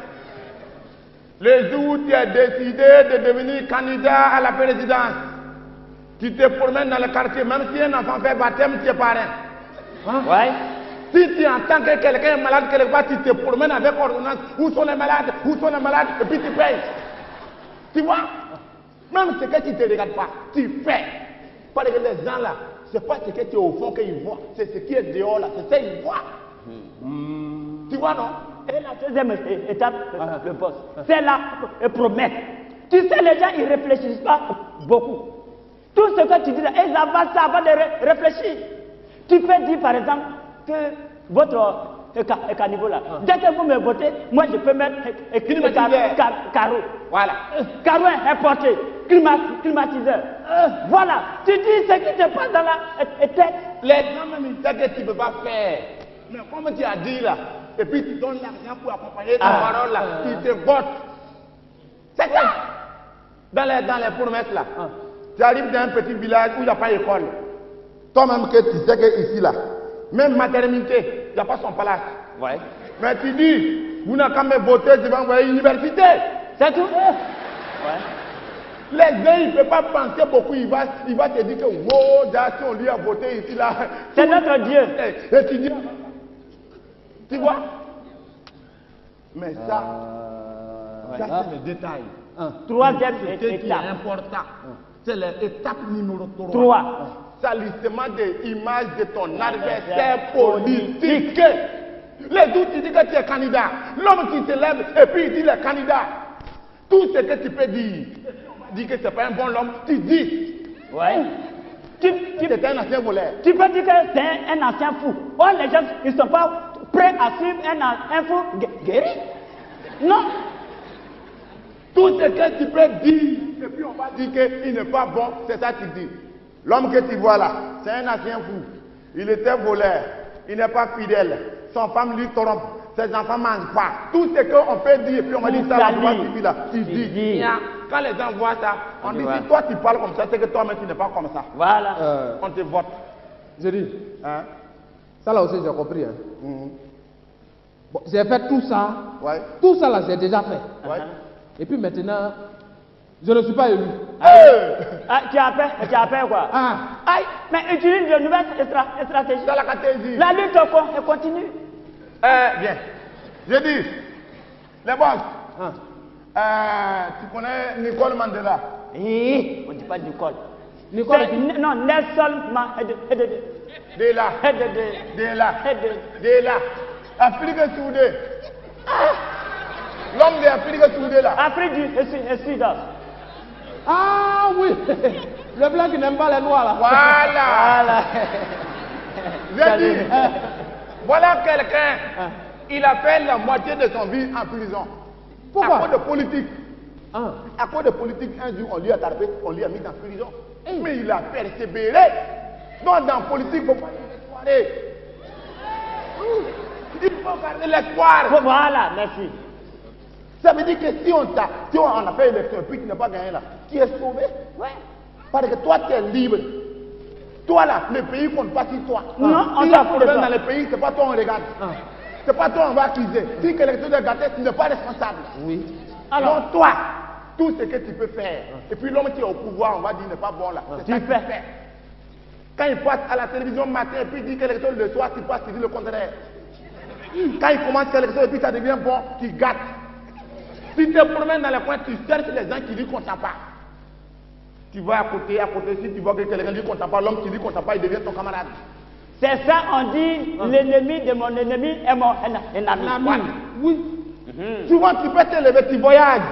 [SPEAKER 7] Le jour où tu as décidé de devenir candidat à la présidence, tu te promènes dans le quartier, même si un enfant fait baptême, tu es parrain. Si tu entends que quelqu'un est malade quelque part, tu te promènes avec ordonnance. Où sont les malades? Et puis tu payes. Tu vois? Même ce que tu ne te regardes pas, tu fais. Parce que les gens là, ce n'est pas ce que tu es au fond qu'ils voient, c'est ce qui est dehors là, c'est ça qu'ils voient. Tu vois, non?
[SPEAKER 4] Et la deuxième étape, le boss, c'est la promesse. Tu sais, les gens, ils ne réfléchissent pas beaucoup. Tout ce que tu dis, ils avancent avant de réfléchir. Tu peux dire, par exemple, que votre caniveau là, dès que vous me votez, moi je peux mettre carreau. Voilà. Carreau importé, climatiseur. Voilà. Tu dis ce qui te passe dans la tête.
[SPEAKER 7] Les gens même ils disent que tu ne peux pas faire. Mais comme tu as dit là, et puis tu donnes l'argent pour accompagner ta parole là, tu te votes. C'est ça. Dans les promesses là, tu arrives dans un petit village où il n'y a pas d'école. Toi-même que tu sais que ici là, même maternité, il n'y a pas son palace. Ouais. Mais tu dis, vous n'avez qu'à me voter, je vais envoyer une université. C'est tout. Ouais. Les gens, il ne peut pas penser beaucoup, il va te dire que, wow, si on lui a voté ici là.
[SPEAKER 4] C'est notre Dieu.
[SPEAKER 7] Et tu dis, Tu vois? Mais ça, ça c'est le détail.
[SPEAKER 4] Troisième
[SPEAKER 7] Ce qui est
[SPEAKER 4] étape.
[SPEAKER 7] important, c'est l'étape numéro 3.
[SPEAKER 4] 3.
[SPEAKER 7] Salissement des images de ton adversaire politique. Les autres, tu dis que tu es candidat. L'homme qui se lève et puis il dit le candidat. Tout ce que tu peux dire. Dis que ce n'est pas un bon homme, tu dis.
[SPEAKER 4] Ouais.
[SPEAKER 7] C'est un ancien voleur.
[SPEAKER 4] Tu peux dire que c'est un ancien fou. Oh, les gens, ils ne sont pas prêts à suivre un fou guéri. Non.
[SPEAKER 7] Tout ce que tu peux dire, et puis on va dire qu'il n'est pas bon, c'est ça que tu dis. L'homme que tu vois là, c'est un ancien fou. Il était voleur, il n'est pas fidèle. Son femme lui trompe, ses enfants ne mangent pas. Tout ce qu'on peut dire, et puis on va dire ça, la droite, là. Tu dis. Quand les gens voient ça, on dit si toi tu parles comme ça, c'est que toi-même tu n'es pas comme ça.
[SPEAKER 4] Voilà.
[SPEAKER 7] On te vote.
[SPEAKER 6] Je dis,
[SPEAKER 7] Hein?
[SPEAKER 6] ça là aussi j'ai compris. Hein. Bon, j'ai fait tout ça.
[SPEAKER 7] Ouais.
[SPEAKER 6] Tout ça là, j'ai déjà fait.
[SPEAKER 7] Ouais.
[SPEAKER 6] Et puis maintenant, je ne suis pas élu.
[SPEAKER 4] Ah, tu as peur quoi?
[SPEAKER 6] Ah.
[SPEAKER 4] Aïe, mais utilise de nouvelles stratégies.
[SPEAKER 7] Dans la stratégie.
[SPEAKER 4] La lutte continue.
[SPEAKER 7] Bien. Je dis, les boss, tu connais Nicole Mandela?
[SPEAKER 4] Oui, on ne dit pas Nicole.
[SPEAKER 6] Nicole,
[SPEAKER 4] Non, Nelson
[SPEAKER 7] Mandela. Mandela. Afrique soudée. L'homme de l'Afrique soudée là.
[SPEAKER 4] Afrique du Sud.
[SPEAKER 6] ah oui, le blanc qui n'aime pas les noirs là.
[SPEAKER 7] Voilà. J'ai dit, voilà quelqu'un, il a fait la moitié de son vie en prison.
[SPEAKER 6] Pourquoi?
[SPEAKER 7] À cause de politique.
[SPEAKER 6] Ah.
[SPEAKER 7] À cause de politique, un jour on lui a tapé, on lui a mis en prison. Mais il a persévéré. Donc dans la politique, il ne faut pas y espoirer. Il faut garder l'espoir.
[SPEAKER 4] Voilà, merci.
[SPEAKER 7] Ça veut dire que si on a fait élection et puis tu n'as pas gagné là, tu es sauvé.
[SPEAKER 4] Ouais.
[SPEAKER 7] Parce que toi tu es libre. Toi là, le pays ne compte pas sur toi.
[SPEAKER 4] Non, on
[SPEAKER 7] si il y a
[SPEAKER 4] s'en fout de
[SPEAKER 7] problème
[SPEAKER 4] toi.
[SPEAKER 7] dans le pays, c'est pas toi on regarde. C'est pas toi on va accuser. Si l'élection est gâtée, tu n'es pas responsable.
[SPEAKER 6] Oui.
[SPEAKER 7] Alors donc, toi, tout ce que tu peux faire, et puis l'homme qui est au pouvoir, on va dire n'est pas bon là. C'est ça
[SPEAKER 4] Tu
[SPEAKER 7] qu'il
[SPEAKER 4] fais.
[SPEAKER 7] fait. Quand il passe à la télévision matin et puis il dit que l'élection le soir, tu passes, tu dis le contraire. Quand il commence l'élection et puis ça devient bon, tu gâtes. Si tu te promènes dans les coins, tu cherches les gens qui ne lui content pas. Tu vas à côté, si tu vois que quelqu'un ne lui content pas, l'homme qui ne lui content pas, il devient ton camarade.
[SPEAKER 4] C'est ça, on dit, l'ennemi de mon ennemi est mon ennemi.
[SPEAKER 7] Voilà. Oui. Souvent, tu peux te lever, tu voyages.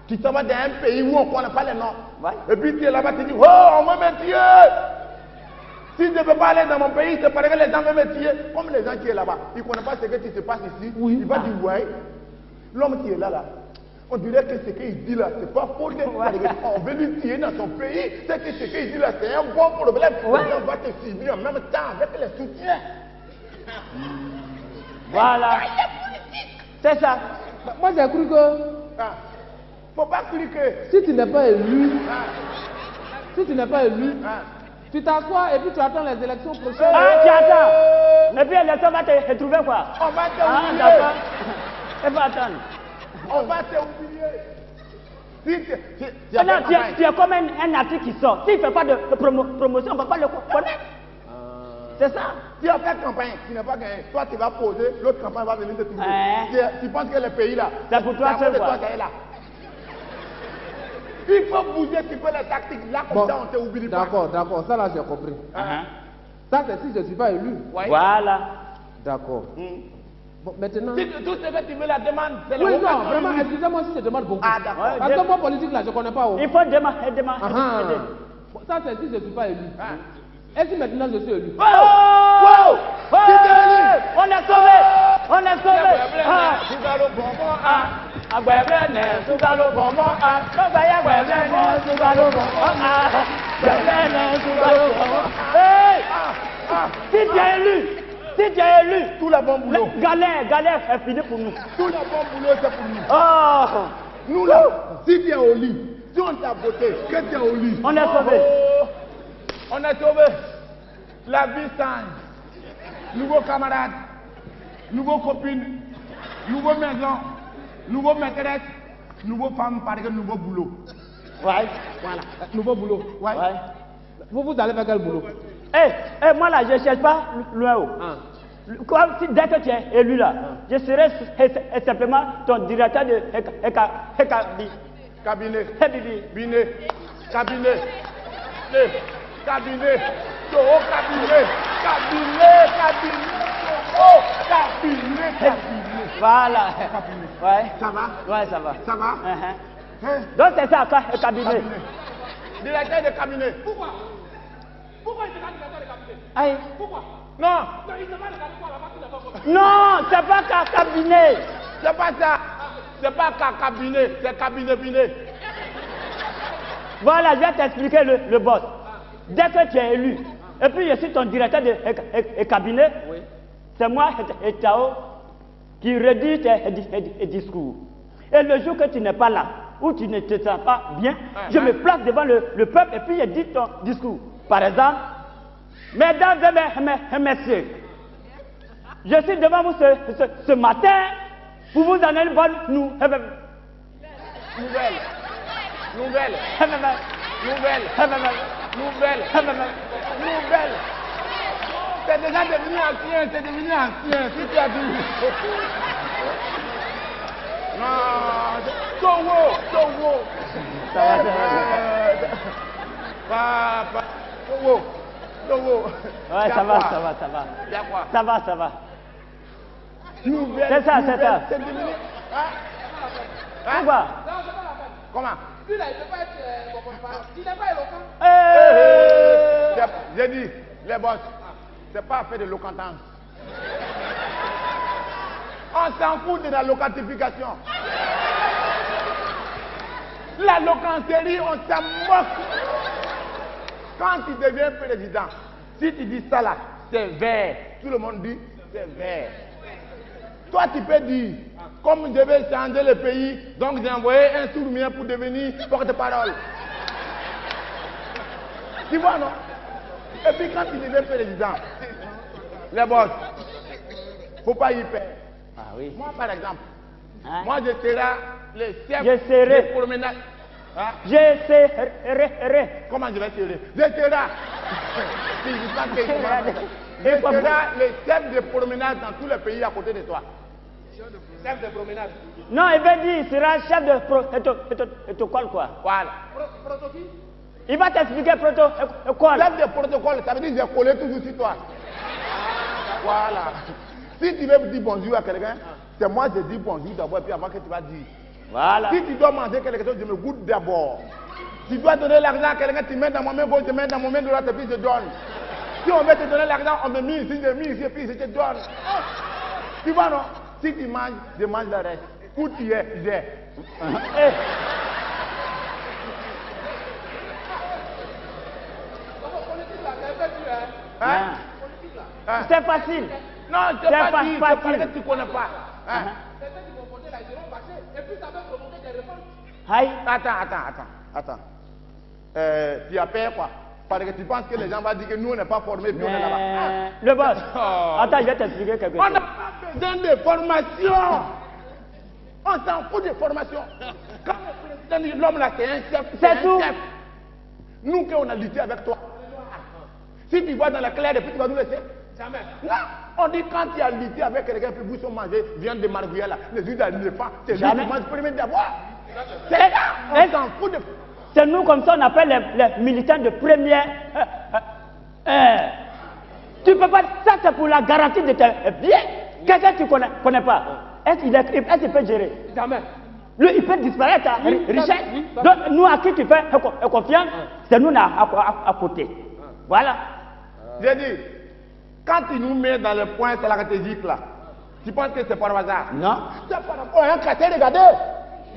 [SPEAKER 7] Tu te vas dans un pays où on ne connaît pas les noms.
[SPEAKER 4] Ouais.
[SPEAKER 7] Et puis tu es là-bas, tu dis, oh, on veut me tuer. Si je ne peux pas aller dans mon pays, c'est parce que les gens veulent me tuer. Comme les gens qui sont là-bas, ils ne connaissent pas ce qui se passe ici.
[SPEAKER 6] Oui.
[SPEAKER 7] Il va dire, ouais, l'homme qui est là, on dirait que ce qu'il dit là, c'est pas faux. On veut lui tuer dans son pays. C'est que ce qu'il dit là, c'est un bon problème.
[SPEAKER 4] Ouais.
[SPEAKER 7] On va te suivre en même temps avec les soutiens.
[SPEAKER 4] Voilà. C'est ça.
[SPEAKER 6] Moi j'ai cru que
[SPEAKER 7] Faut pas cliquer.
[SPEAKER 6] si tu n'es pas élu,
[SPEAKER 7] Ah.
[SPEAKER 6] tu t'assois et puis tu attends les élections prochaines.
[SPEAKER 4] Ah, tu attends. Et puis l'élection va te trouver quoi?
[SPEAKER 7] On va te
[SPEAKER 4] Ah,
[SPEAKER 7] oublier.
[SPEAKER 4] d'accord. Il faut attendre.
[SPEAKER 7] On va te oublier. Si tu as
[SPEAKER 4] Non,
[SPEAKER 7] fait campagne.
[SPEAKER 4] tu es comme un artiste qui sort. S'il ne fait pas de promotion, on ne va pas le connaître. C'est ça.
[SPEAKER 7] Si on fait campagne, tu n'as pas gagné. Toi, tu vas poser, l'autre campagne va venir te trouver.
[SPEAKER 4] Ouais.
[SPEAKER 7] Tu penses que le pays là,
[SPEAKER 4] C'est pour toi
[SPEAKER 7] à cause
[SPEAKER 4] seul,
[SPEAKER 7] de
[SPEAKER 4] quoi.
[SPEAKER 7] toi qui est là. Il faut bouger un petit peu les tactiques. Là, comme
[SPEAKER 6] Bon,
[SPEAKER 7] ça, on ne t'oublie pas.
[SPEAKER 6] d'accord, ça là j'ai compris. Ça c'est si je ne suis pas élu.
[SPEAKER 7] Ouais.
[SPEAKER 4] Voilà.
[SPEAKER 6] D'accord. Bon, maintenant.
[SPEAKER 7] Si tout ce que tu veux la demande, c'est
[SPEAKER 6] Oui,
[SPEAKER 7] le
[SPEAKER 6] non, vraiment, excusez-moi si je demande beaucoup.
[SPEAKER 7] Ah, d'accord.
[SPEAKER 4] Ouais,
[SPEAKER 6] Parce que moi, politique là, je ne connais pas.
[SPEAKER 4] Il faut demander.
[SPEAKER 6] Bon, ça c'est si je ne suis pas élu. Et si maintenant je suis élu?
[SPEAKER 4] Wow!
[SPEAKER 7] Si tu es élu.
[SPEAKER 4] On est sauvé! On est sauvé! Ah! Hey! Si tu es élu,
[SPEAKER 7] Tout le bon boulot.
[SPEAKER 4] galère est fini pour nous.
[SPEAKER 7] Tout le bon boulot, c'est pour nous.
[SPEAKER 4] Oh!
[SPEAKER 7] Nous là, si tu es au lit, si on t'a voté, que tu es au lit.
[SPEAKER 4] On est sauvé.
[SPEAKER 7] On est sauvé. La vie change. Nouveaux camarades, nouveaux copines, nouveau maison, nouveau maîtresse, nouveau femme, par exemple, nouveau boulot.
[SPEAKER 4] Ouais.
[SPEAKER 7] Voilà.
[SPEAKER 6] Nouveau boulot.
[SPEAKER 7] Ouais.
[SPEAKER 4] Ouais.
[SPEAKER 6] Vous allez faire quel boulot?
[SPEAKER 4] Moi là, je ne cherche pas loin haut. Comme si dès que tu es élu là, je serai simplement ton directeur de
[SPEAKER 7] Cabinet.
[SPEAKER 4] Bibi.
[SPEAKER 7] Binet. Cabinet. Cabinet. Oh, cabinet. Cabinet. Cabinet.
[SPEAKER 4] Voilà. Ouais.
[SPEAKER 7] Ça va?
[SPEAKER 4] Ouais, ça va.
[SPEAKER 7] Ça va?
[SPEAKER 4] Donc c'est ça, cabinet.
[SPEAKER 7] Directeur de cabinet.
[SPEAKER 6] Pourquoi il sera directeur de cabinet?
[SPEAKER 4] Aïe.
[SPEAKER 6] Pourquoi?
[SPEAKER 7] Non,
[SPEAKER 6] Non, il ne va pas regarder quoi là-bas, tu n'as pas compris.
[SPEAKER 4] Non, c'est pas cabinet.
[SPEAKER 7] c'est pas ça. C'est pas cabinet, c'est cabinet.
[SPEAKER 4] Voilà, je vais t'expliquer le boss. Dès que tu es élu, et puis je suis ton directeur de cabinet, c'est moi et Tao qui rédige tes discours. Et le jour que tu n'es pas là, ou tu ne te sens pas bien, je me place devant le peuple et puis je dis ton discours. Par exemple, mesdames et messieurs, je suis devant vous ce matin pour vous donner une bonne nouvelle.
[SPEAKER 7] C'est déjà devenu ancien, c'est devenu ancien. Si tu as dit. Non, Towo.
[SPEAKER 4] Ça va.
[SPEAKER 7] Towo.
[SPEAKER 4] Ouais, ça va.
[SPEAKER 7] Il y a quoi?
[SPEAKER 4] Ça va.
[SPEAKER 7] Nouvelle.
[SPEAKER 4] C'est ça.
[SPEAKER 7] C'est devenu.
[SPEAKER 4] Pourquoi?
[SPEAKER 7] Comment?
[SPEAKER 6] Lui là, il ne peut pas être il n'est pas éloquent.
[SPEAKER 7] J'ai dit, les boss, c'est pas fait de locantance. On s'en fout de la locantification. La locanterie, on s'en moque. Quand tu deviens président, si tu dis ça là, c'est vert. Tout le monde dit, c'est vert. Toi, tu peux dire, comme je vais changer le pays, donc j'ai envoyé un sourd-mien pour devenir porte-parole. Tu vois, non? Et puis quand tu deviens président, les boss, il ne faut pas y perdre.
[SPEAKER 4] Ah oui.
[SPEAKER 7] Moi, par exemple,
[SPEAKER 4] Hein?
[SPEAKER 7] moi, je serai le chef
[SPEAKER 4] Je serai.
[SPEAKER 7] de promenade. Hein?
[SPEAKER 4] J'essaierai.
[SPEAKER 7] Comment je vais serrer? Je serai. Si, je pense que je serai le chef de promenade dans tous les pays à côté de toi. Chef de promenade.
[SPEAKER 4] Non, il veut dire, il sera chef de protocole quoi.
[SPEAKER 7] Voilà.
[SPEAKER 6] Prototype.
[SPEAKER 4] Il va t'expliquer protocole.
[SPEAKER 7] Chef de protocole, ça veut dire que j'ai collé toujours sur toi. Voilà. Si tu veux dire bonjour à quelqu'un, c'est moi qui dis bonjour d'abord, et puis avant que tu vas dire.
[SPEAKER 4] Voilà.
[SPEAKER 7] Si tu dois manger quelque chose, je me goûte d'abord. Tu dois donner l'argent à quelqu'un, tu mets dans mon main gauche, je mets dans mon main droite, et puis je donne. Si on veut te donner l'argent, on me met ici, je mets ici, et puis je te donne. Tu vois, non? Si tu manges, je mange le reste. Où tu es, j'ai. Hein? Hein?
[SPEAKER 4] C'est facile.
[SPEAKER 7] Non, c'est pas dit, c'est parce que tu ne connais pas. Hein?
[SPEAKER 6] Certains qui vont voter là, ils seront fâchés. Et puis ça va provoquer des réformes.
[SPEAKER 4] Aïe.
[SPEAKER 7] Attends. Tu as peur quoi? Parce que tu penses que les gens vont dire que nous on n'est pas formés, puis on est là-bas.
[SPEAKER 4] Le boss.
[SPEAKER 7] Oh.
[SPEAKER 4] Attends, je vais t'expliquer quelque
[SPEAKER 7] On
[SPEAKER 4] chose.
[SPEAKER 7] n'a pas besoin de formation. On s'en fout de formation. Quand le président dit l'homme là, c'est un chef.
[SPEAKER 4] C'est tout.
[SPEAKER 7] Chef. Nous qu'on a lutté avec toi. Si tu vas dans la claire, puis tu vas nous laisser. Jamais. Non. On dit quand tu as lutté avec quelqu'un, puis vous sont mangés, viande de marguerite là, les huiles d'éléphant, c'est lui qui mange premier d'abord. C'est ça. On s'en fout de.
[SPEAKER 4] C'est nous comme ça on appelle les militants de première. Tu peux pas. Ça c'est pour la garantie de tes biens. Quelqu'un que tu connais pas. Est-ce qu'il peut gérer?
[SPEAKER 6] Jamais.
[SPEAKER 4] Lui, il peut disparaître à richesse. Donc, nous, à qui tu fais confiance, c'est nous là à côté. Voilà.
[SPEAKER 7] J'ai dit, quand tu nous mets dans le point stratégique là, tu penses que c'est par hasard?
[SPEAKER 4] Non.
[SPEAKER 7] C'est par rapport à un quartier, regardez.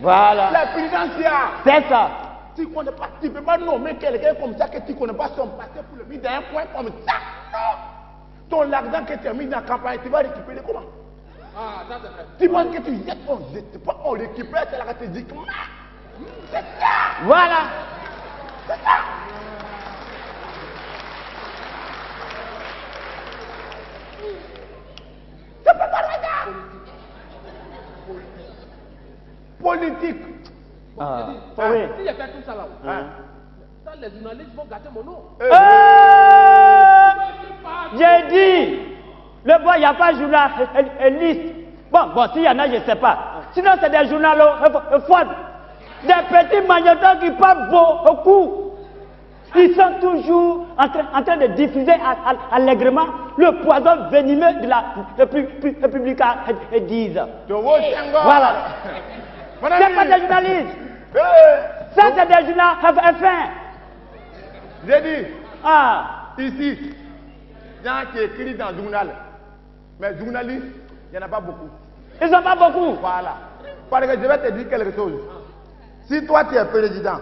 [SPEAKER 4] Voilà.
[SPEAKER 7] La présidentielle.
[SPEAKER 4] C'est ça.
[SPEAKER 7] Tu ne peux pas nommer quelqu'un comme ça que tu ne connais pas son passé pour le mettre dans un point comme ça. Non. Ton argent que tu as mis dans la campagne, tu vas récupérer comment?
[SPEAKER 6] Ah, ça c'est vrai.
[SPEAKER 7] Tu penses que tu jettes, on ne jette pas, on récupère stratégiquement. C'est ça.
[SPEAKER 4] Voilà.
[SPEAKER 7] C'est ça. C'est pas par hasard. Politique.
[SPEAKER 4] Ah.
[SPEAKER 6] Ah,
[SPEAKER 4] Oui.
[SPEAKER 6] si j'ai fait tout ça là,
[SPEAKER 7] Hein?
[SPEAKER 6] ça, les journalistes vont gâter mon nom.
[SPEAKER 4] J'ai dit, Le bois, il n'y a pas de journaliste. Bon, s'il y en a, je ne sais pas. Sinon, c'est des journaux fades. Des petits magnétons qui parlent beaucoup. Ils sont toujours en train de diffuser allègrement le poison venimeux de la République disent. Voilà. C'est pas des journalistes. Ça, c'est des journalistes fins.
[SPEAKER 7] J'ai dit,
[SPEAKER 4] Ah.
[SPEAKER 7] ici, il y a qui écrit dans le journal. Mais journalistes, il n'y en a pas beaucoup.
[SPEAKER 4] Ils ne sont pas beaucoup.
[SPEAKER 7] Voilà. Parce que je vais te dire quelque chose. Si toi, tu es président,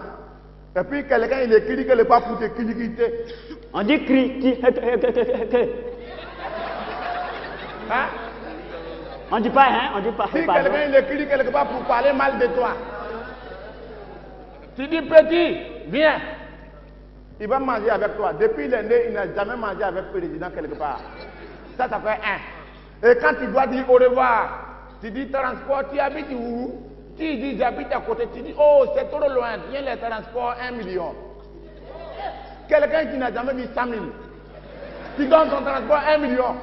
[SPEAKER 7] et puis quelqu'un il écrit que le pas pour te critiquer.
[SPEAKER 4] On dit cri.
[SPEAKER 7] Hein?
[SPEAKER 4] On dit pas, hein? On dit pas.
[SPEAKER 7] Si quelqu'un il écrit quelque part pour parler mal de toi, tu dis petit, viens. Il va manger avec toi. Depuis il est né, il n'a jamais mangé avec le président quelque part. Ça fait un. Et quand tu dois dire au revoir, tu dis transport, tu habites où? Tu dis j'habite à côté, tu dis oh c'est trop loin, viens les transports 1 million. Quelqu'un qui n'a jamais vu 100 000, tu donnes ton transport 1 million.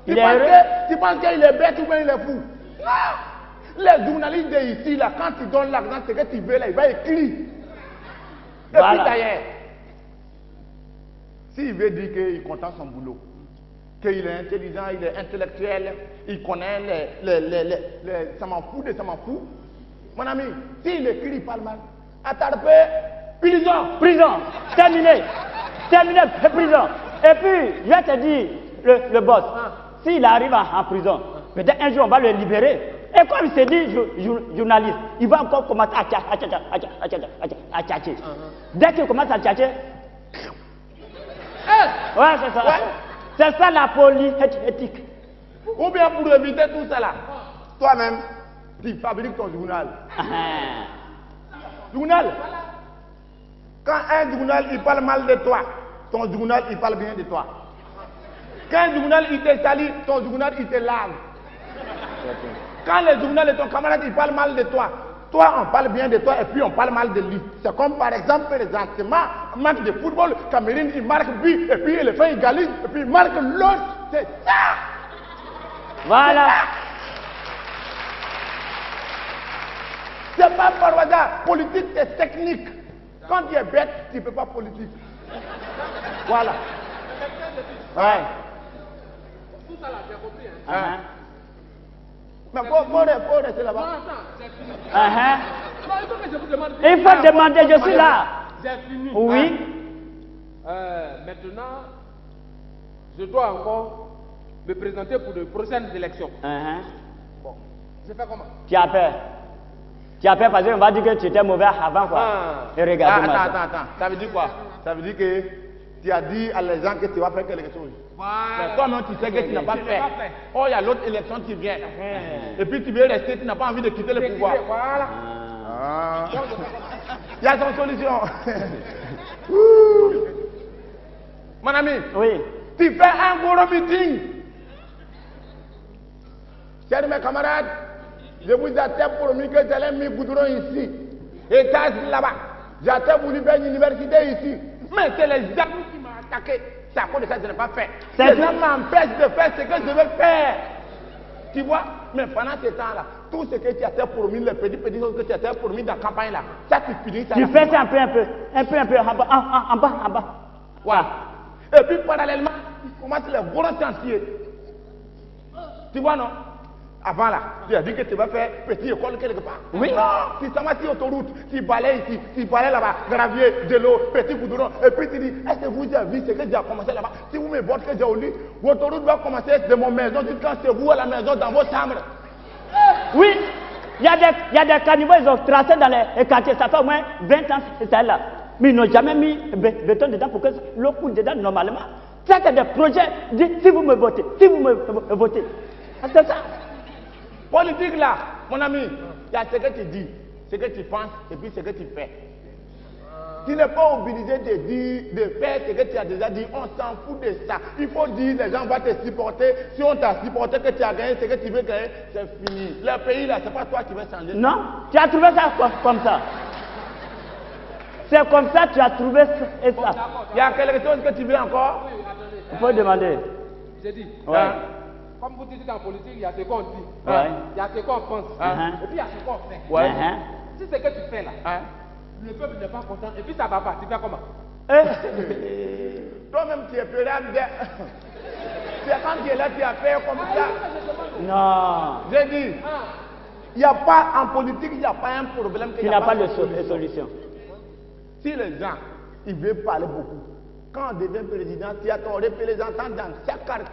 [SPEAKER 7] Tu penses qu'il est bête ou bien il est fou? Non! Les journalistes d'ici, là, quand tu donnes l'argent, c'est que tu veux là, il va écrire. Et
[SPEAKER 4] voilà.
[SPEAKER 7] puis d'ailleurs, s'il veut dire qu'il est content son boulot, qu'il est intelligent, il est intellectuel, il connaît ça m'en fout, ça m'en fout. Mon ami, s'il écrit, il parle mal. Attarpé, prison.
[SPEAKER 4] Prison. Terminé. Terminé, prison. Et puis, je vais te dire, le boss, s'il arrive en prison, peut-être un jour on va le libérer. Et comme il s'est dit journaliste, il va encore commencer à tchatcher. Dès qu'il commence à tchatcher, ouais, c'est ça. Ouais. C'est ça la politique.
[SPEAKER 7] Ou bien pour éviter tout ça là, toi-même, tu fabriques ton journal. Journal. Quand un journal il parle mal de toi, ton journal il parle bien de toi. Quand un journal il te salit, ton journal il te lave. Quand le journal de ton camarade il parle mal de toi, toi on parle bien de toi et puis on parle mal de lui. C'est comme par exemple présentement, un match de football, Cameroun il marque but et puis l'éléphant il galise et puis il marque l'autre. C'est ça.
[SPEAKER 4] Voilà.
[SPEAKER 7] C'est pas par hasard. Politique, c'est technique. Quand tu es bête, tu ne peux pas politique. Voilà. Ouais.
[SPEAKER 6] Tout ça là, j'ai compris.
[SPEAKER 7] Hein? Mais faut rester là-bas.
[SPEAKER 6] Non, attends, c'est fini.
[SPEAKER 4] Non,
[SPEAKER 6] il faut que je vous demande.
[SPEAKER 4] Il faut demander, je suis là.
[SPEAKER 6] C'est fini.
[SPEAKER 4] Oui.
[SPEAKER 6] Maintenant, je dois encore me présenter pour de prochaines élections. Bon, je fais comment?
[SPEAKER 4] Tu as peur. Tu as peur parce qu'on va dire que tu étais mauvais avant quoi. Et regarde.
[SPEAKER 7] Attends. Ça veut dire quoi? Ça veut dire que tu as dit à les gens que tu vas faire quelque chose.
[SPEAKER 6] Voilà.
[SPEAKER 7] Mais toi-même, tu sais que tu n'as pas fait. Oh, il y a l'autre élection qui vient. Et puis tu veux rester, tu n'as pas envie de quitter le pouvoir.
[SPEAKER 6] Voilà.
[SPEAKER 7] Il y a son solution. Mon ami,
[SPEAKER 4] Oui.
[SPEAKER 7] tu fais un gros meeting. Chers mes camarades, je vous attends promis que j'allais mis goudron ici. Et casse là-bas. J'attends voulu faire une université ici. Mais c'est les amis qui m'ont attaqué. C'est à cause de ça que je n'ai pas fait. Les gens m'empêchent de faire ce que je veux faire. Tu vois? Mais pendant ce temps-là, tout ce que tu as fait promis, les petits choses que tu as fait promis dans la campagne là, ça tu finis ça.
[SPEAKER 4] Tu fais ça un peu, en bas.
[SPEAKER 7] Voilà. Et puis parallèlement, il commence les gros chantiers. Tu vois non? Avant là, tu as dit que tu vas faire petite école quelque part.
[SPEAKER 4] Oui.
[SPEAKER 7] Non, tu s'en vas sur l'autoroute, tu balais ici, tu balais là-bas, gravier, de l'eau, petit goudron. Et puis tu dis, est-ce que vous avez vu ce que j'ai commencé là-bas? Si vous me votez que j'ai au lit, votre route va commencer de mon maison jusqu'à chez vous à la maison dans vos chambres.
[SPEAKER 4] Oui. Il y a des caniveaux, ils ont tracé dans les quartiers. Ça fait au moins 20 ans, c'est ça là. Mais ils n'ont jamais mis béton dedans pour que l'eau coule dedans normalement. Ça, c'est des projets. Si vous me votez, c'est ça.
[SPEAKER 7] Politique là, mon ami, il y a ce que tu dis, ce que tu penses et puis ce que tu fais. Tu n'es pas obligé de dire, de faire ce que tu as déjà dit, on s'en fout de ça. Il faut dire, les gens vont te supporter. Si on t'a supporté, que tu as gagné ce que tu veux gagner, c'est fini. Le pays là, c'est pas toi qui vas changer.
[SPEAKER 4] Non, tu as trouvé ça comme ça. C'est comme ça que tu as trouvé ça.
[SPEAKER 7] Il y a quelque chose que tu veux encore?
[SPEAKER 6] Oui, attendez.
[SPEAKER 4] Il faut demander.
[SPEAKER 6] J'ai dit.
[SPEAKER 4] Ouais.
[SPEAKER 6] comme vous dites qu'en politique, il y a ce qu'on dit,
[SPEAKER 4] Ouais.
[SPEAKER 6] il y a ce qu'on pense, et puis il y a ce qu'on fait.
[SPEAKER 4] Ouais.
[SPEAKER 6] Si c'est que tu fais là, le peuple n'est pas content, et puis ça va pas, tu fais comment?
[SPEAKER 7] Toi-même, tu es peur c'est quand tu es là, tu as fait comme ça.
[SPEAKER 4] Non.
[SPEAKER 7] J'ai dit, il n'y a pas en politique, il n'y a pas un problème.
[SPEAKER 4] Il n'y a pas de solution.
[SPEAKER 7] Si les gens, ils veulent parler beaucoup, quand on devient président, tu as ton représentant dans chaque quartier,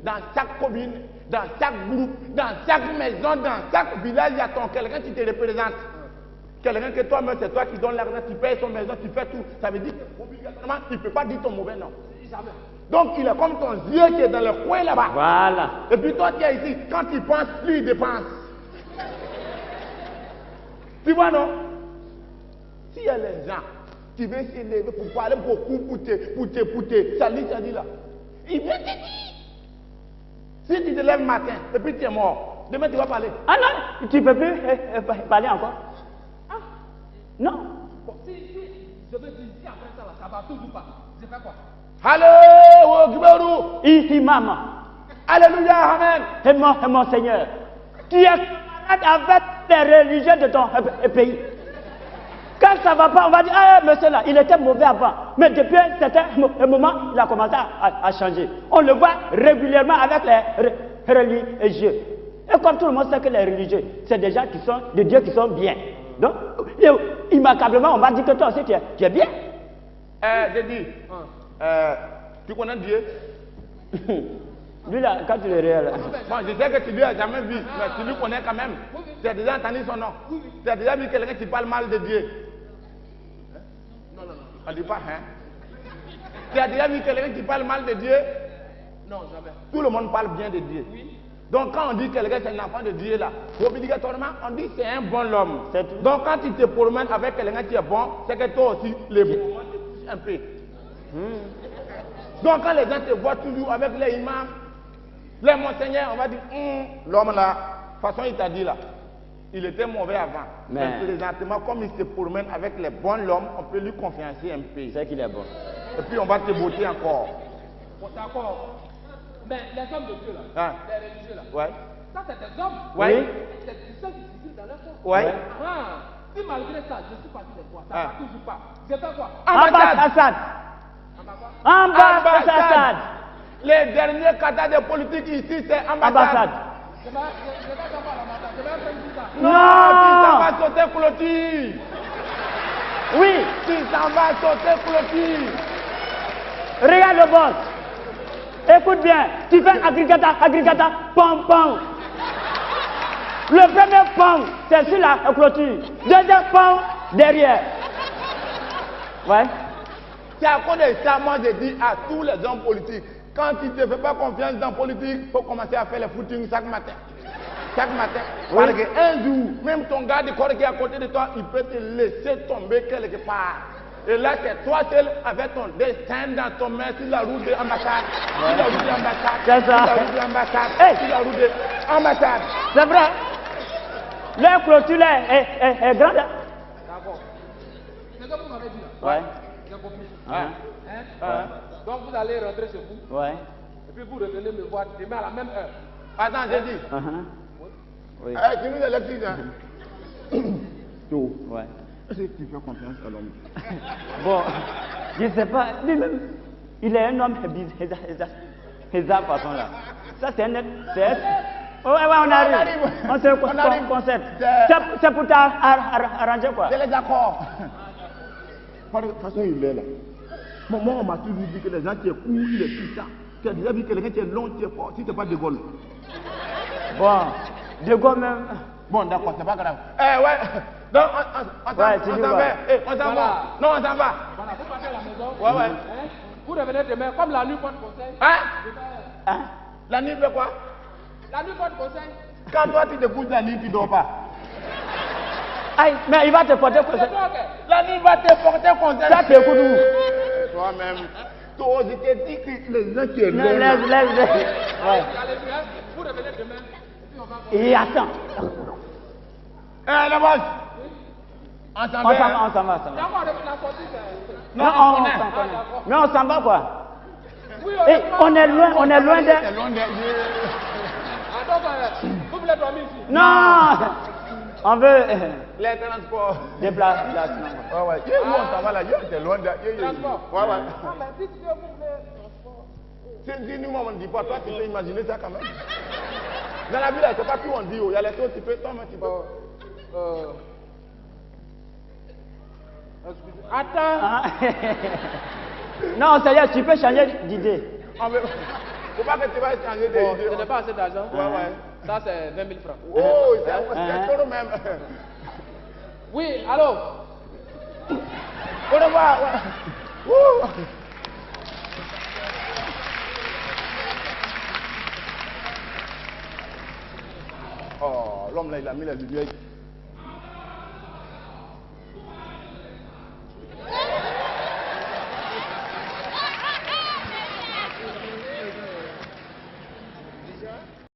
[SPEAKER 7] dans chaque commune, dans chaque groupe, dans chaque maison, dans chaque village, il y a ton quelqu'un qui te représente. Quelqu'un que toi-même, c'est toi qui donne l'argent, tu payes son maison, tu fais tout. Ça veut dire qu'obligatoirement, tu ne peux pas dire ton mauvais nom. Donc, il est comme ton vieux qui est dans le coin là-bas.
[SPEAKER 4] Voilà.
[SPEAKER 7] Et puis toi, tu es ici. Quand il pense, lui, il dépense. Tu vois, non? S'il y a les gens qui veulent s'élever pour parler beaucoup, pour te, ça dit là. Il vient te dire. Si tu te lèves matin, et puis tu es mort, demain tu vas parler.
[SPEAKER 4] Ah non, tu ne peux plus parler encore. Non.
[SPEAKER 6] Bon, si je veux dire, si après ça, là, ça va toujours pas, je fais quoi?
[SPEAKER 7] Allô,
[SPEAKER 4] Ici, maman.
[SPEAKER 7] Alléluia, Amen.
[SPEAKER 4] Et mon Seigneur, tu es camarade avec les religieux de ton pays. Quand ça ne va pas, on va dire, ah, monsieur là, il était mauvais avant. Mais depuis un certain moment, il a commencé à changer. On le voit régulièrement avec les religieux. Et comme tout le monde sait que les religieux, c'est des gens qui sont, des dieux qui sont bien. Donc, immanquablement, on va dire que toi aussi, tu es bien.
[SPEAKER 7] J'ai dit, tu connais Dieu?
[SPEAKER 4] Lui là, quand tu le réel.
[SPEAKER 7] Bon, je sais que tu lui as jamais vu, mais tu lui connais quand même. Tu as déjà entendu son nom. Tu as déjà vu quelqu'un qui parle mal de Dieu? Non. On ne dit pas, hein? Tu as déjà vu quelqu'un qui parle mal de Dieu?
[SPEAKER 6] Non, jamais.
[SPEAKER 7] Tout le monde parle bien de Dieu.
[SPEAKER 6] Oui.
[SPEAKER 7] Donc quand on dit que quelqu'un c'est un enfant de Dieu là, obligatoirement on dit c'est un bon homme.
[SPEAKER 4] C'est tout.
[SPEAKER 7] Donc quand tu te promènes avec quelqu'un qui est bon, c'est que toi aussi, les bons moments te touchent un peu. Donc quand les gens te voient toujours avec les imams, les monseigneurs, on va dire, l'homme là, de toute façon il t'a dit là, il était mauvais avant. Mais présentement, comme il se promène avec les bons hommes, on peut lui confiancer un peu.
[SPEAKER 4] C'est qu'il est bon.
[SPEAKER 7] Et puis on va te botter encore.
[SPEAKER 6] Bon, d'accord. Mais les hommes de Dieu là, les religieux là,
[SPEAKER 7] Ouais.
[SPEAKER 6] ça c'est des hommes.
[SPEAKER 7] Ouais.
[SPEAKER 6] C'est des hommes qui vivent dans leur corps.
[SPEAKER 7] Ouais.
[SPEAKER 6] Si malgré ça, je suis parti des fois, ça va toujours pas. Je fais quoi?
[SPEAKER 4] Ambassade. Ambassade.
[SPEAKER 7] Les derniers cadres de politique ici, c'est ambassade.
[SPEAKER 6] Je vais pas à l'ambassade, je vais faire tout ça.
[SPEAKER 7] Non, tu s'en vas sauter clôture.
[SPEAKER 4] Oui.
[SPEAKER 7] Tu s'en vas sauter clôture.
[SPEAKER 4] Regarde le boss. Écoute bien, tu fais agricata, pom. Le premier pom, c'est sur la clôture. Deuxième pom, derrière. Ouais.
[SPEAKER 7] C'est à cause de ça, moi je dis à tous les hommes politiques, quand tu ne te fais pas confiance dans la politique, il faut commencer à faire les footings chaque matin. Chaque matin.
[SPEAKER 4] Oui.
[SPEAKER 7] Parce qu'un jour, même ton gars de corps qui est à côté de toi, il peut te laisser tomber quelque part. Et là, c'est toi seul avec ton destin dans ton main sur la route de l'ambassade. Sur la route de l'ambassade.
[SPEAKER 4] C'est ça.
[SPEAKER 7] Sur la route de l'ambassade.
[SPEAKER 4] Hey.
[SPEAKER 7] Sur la route de l'ambassade.
[SPEAKER 4] C'est vrai. Leur clôture est grande.
[SPEAKER 6] D'accord. C'est ce que vous m'avez dit là.
[SPEAKER 4] Ouais.
[SPEAKER 6] J'ai compris.
[SPEAKER 4] Hein?
[SPEAKER 6] Donc vous allez rentrer chez vous,
[SPEAKER 4] Ouais.
[SPEAKER 6] et puis vous revenez me voir demain à la même heure.
[SPEAKER 7] Attends, j'ai dit.
[SPEAKER 4] Oui.
[SPEAKER 7] Tu nous électriques, hein? Tout.
[SPEAKER 4] Ouais.
[SPEAKER 7] Est-ce que tu fais confiance à l'homme?
[SPEAKER 4] Bon, je ne sais pas, lui-même, il est un homme bizarre façon là. Ça c'est un net. Ouais, on arrive. On se concept. C'est pour t'arranger quoi.
[SPEAKER 7] Je les d'accord. De toute façon, il est là. Moi, on m'a toujours dit que les gens qui est court, il est puissant. Tu as déjà vu quelqu'un qui est long, qui est fort, si tu n'es pas de Gaulle.
[SPEAKER 4] Bon, de Gaulle même.
[SPEAKER 7] Bon, d'accord, c'est pas grave. Ouais. Donc, on s'en va. On s'en va. Non, on s'en va.
[SPEAKER 6] Voilà, vous partez à la maison.
[SPEAKER 7] Ouais.
[SPEAKER 6] Hein? Vous revenez demain, comme la nuit porte conseil.
[SPEAKER 7] Hein? La nuit fait quoi?
[SPEAKER 6] La nuit porte conseil.
[SPEAKER 7] Quand toi tu te couches la nuit, tu dors pas.
[SPEAKER 4] Aïe, mais il va te porter
[SPEAKER 6] C'est
[SPEAKER 4] conseil.
[SPEAKER 6] toi, ok.
[SPEAKER 7] La nuit va te porter conseil.
[SPEAKER 4] Ça t'écoute où?
[SPEAKER 7] Toi-même. Toi, je t'ai dit que les gens qui est long.
[SPEAKER 4] Laisse. Ouais.
[SPEAKER 6] Allez, hein? Vous revenez demain. Et puis on va voir.
[SPEAKER 4] Et attends.
[SPEAKER 7] La boss. On s'en va.
[SPEAKER 4] On s'en va.
[SPEAKER 6] D'abord, la sortie, c'est.
[SPEAKER 4] Non, on s'en connaît. Mais on s'en va quoi?
[SPEAKER 6] Oui,
[SPEAKER 4] Et on est loin de...
[SPEAKER 7] C'est loin de...
[SPEAKER 6] Ah, donc, vous voulez dormir ici?
[SPEAKER 4] Non, on veut
[SPEAKER 7] Les transports.
[SPEAKER 4] déplacement.
[SPEAKER 7] Ouais, ouais. Où on s'en va là? C'est loin de...
[SPEAKER 6] Transport.
[SPEAKER 7] Ouais, ouais.
[SPEAKER 6] Ah, mais dites que vous voulez transport.
[SPEAKER 7] Si nous, on ne dit pas, toi, tu peux imaginer ça quand même. Dans la ville, c'est pas tout on dit. Il y a les trucs, tu peux, toi, mais tu peux...
[SPEAKER 6] Attends.
[SPEAKER 4] Ah. Non, sérieux, tu peux changer d'idée.
[SPEAKER 7] Ah, mais... Faut pas que tu vas changer
[SPEAKER 6] Bon,
[SPEAKER 7] d'idée.
[SPEAKER 6] ce n'est pas assez d'argent.
[SPEAKER 7] Ouais, ouais.
[SPEAKER 6] Ça, c'est 20 000 francs.
[SPEAKER 7] Oh, c'est trop même.
[SPEAKER 6] Oui, allô?
[SPEAKER 7] Au revoir. Ouh. Oh, l'homme là, il a mis la lumière.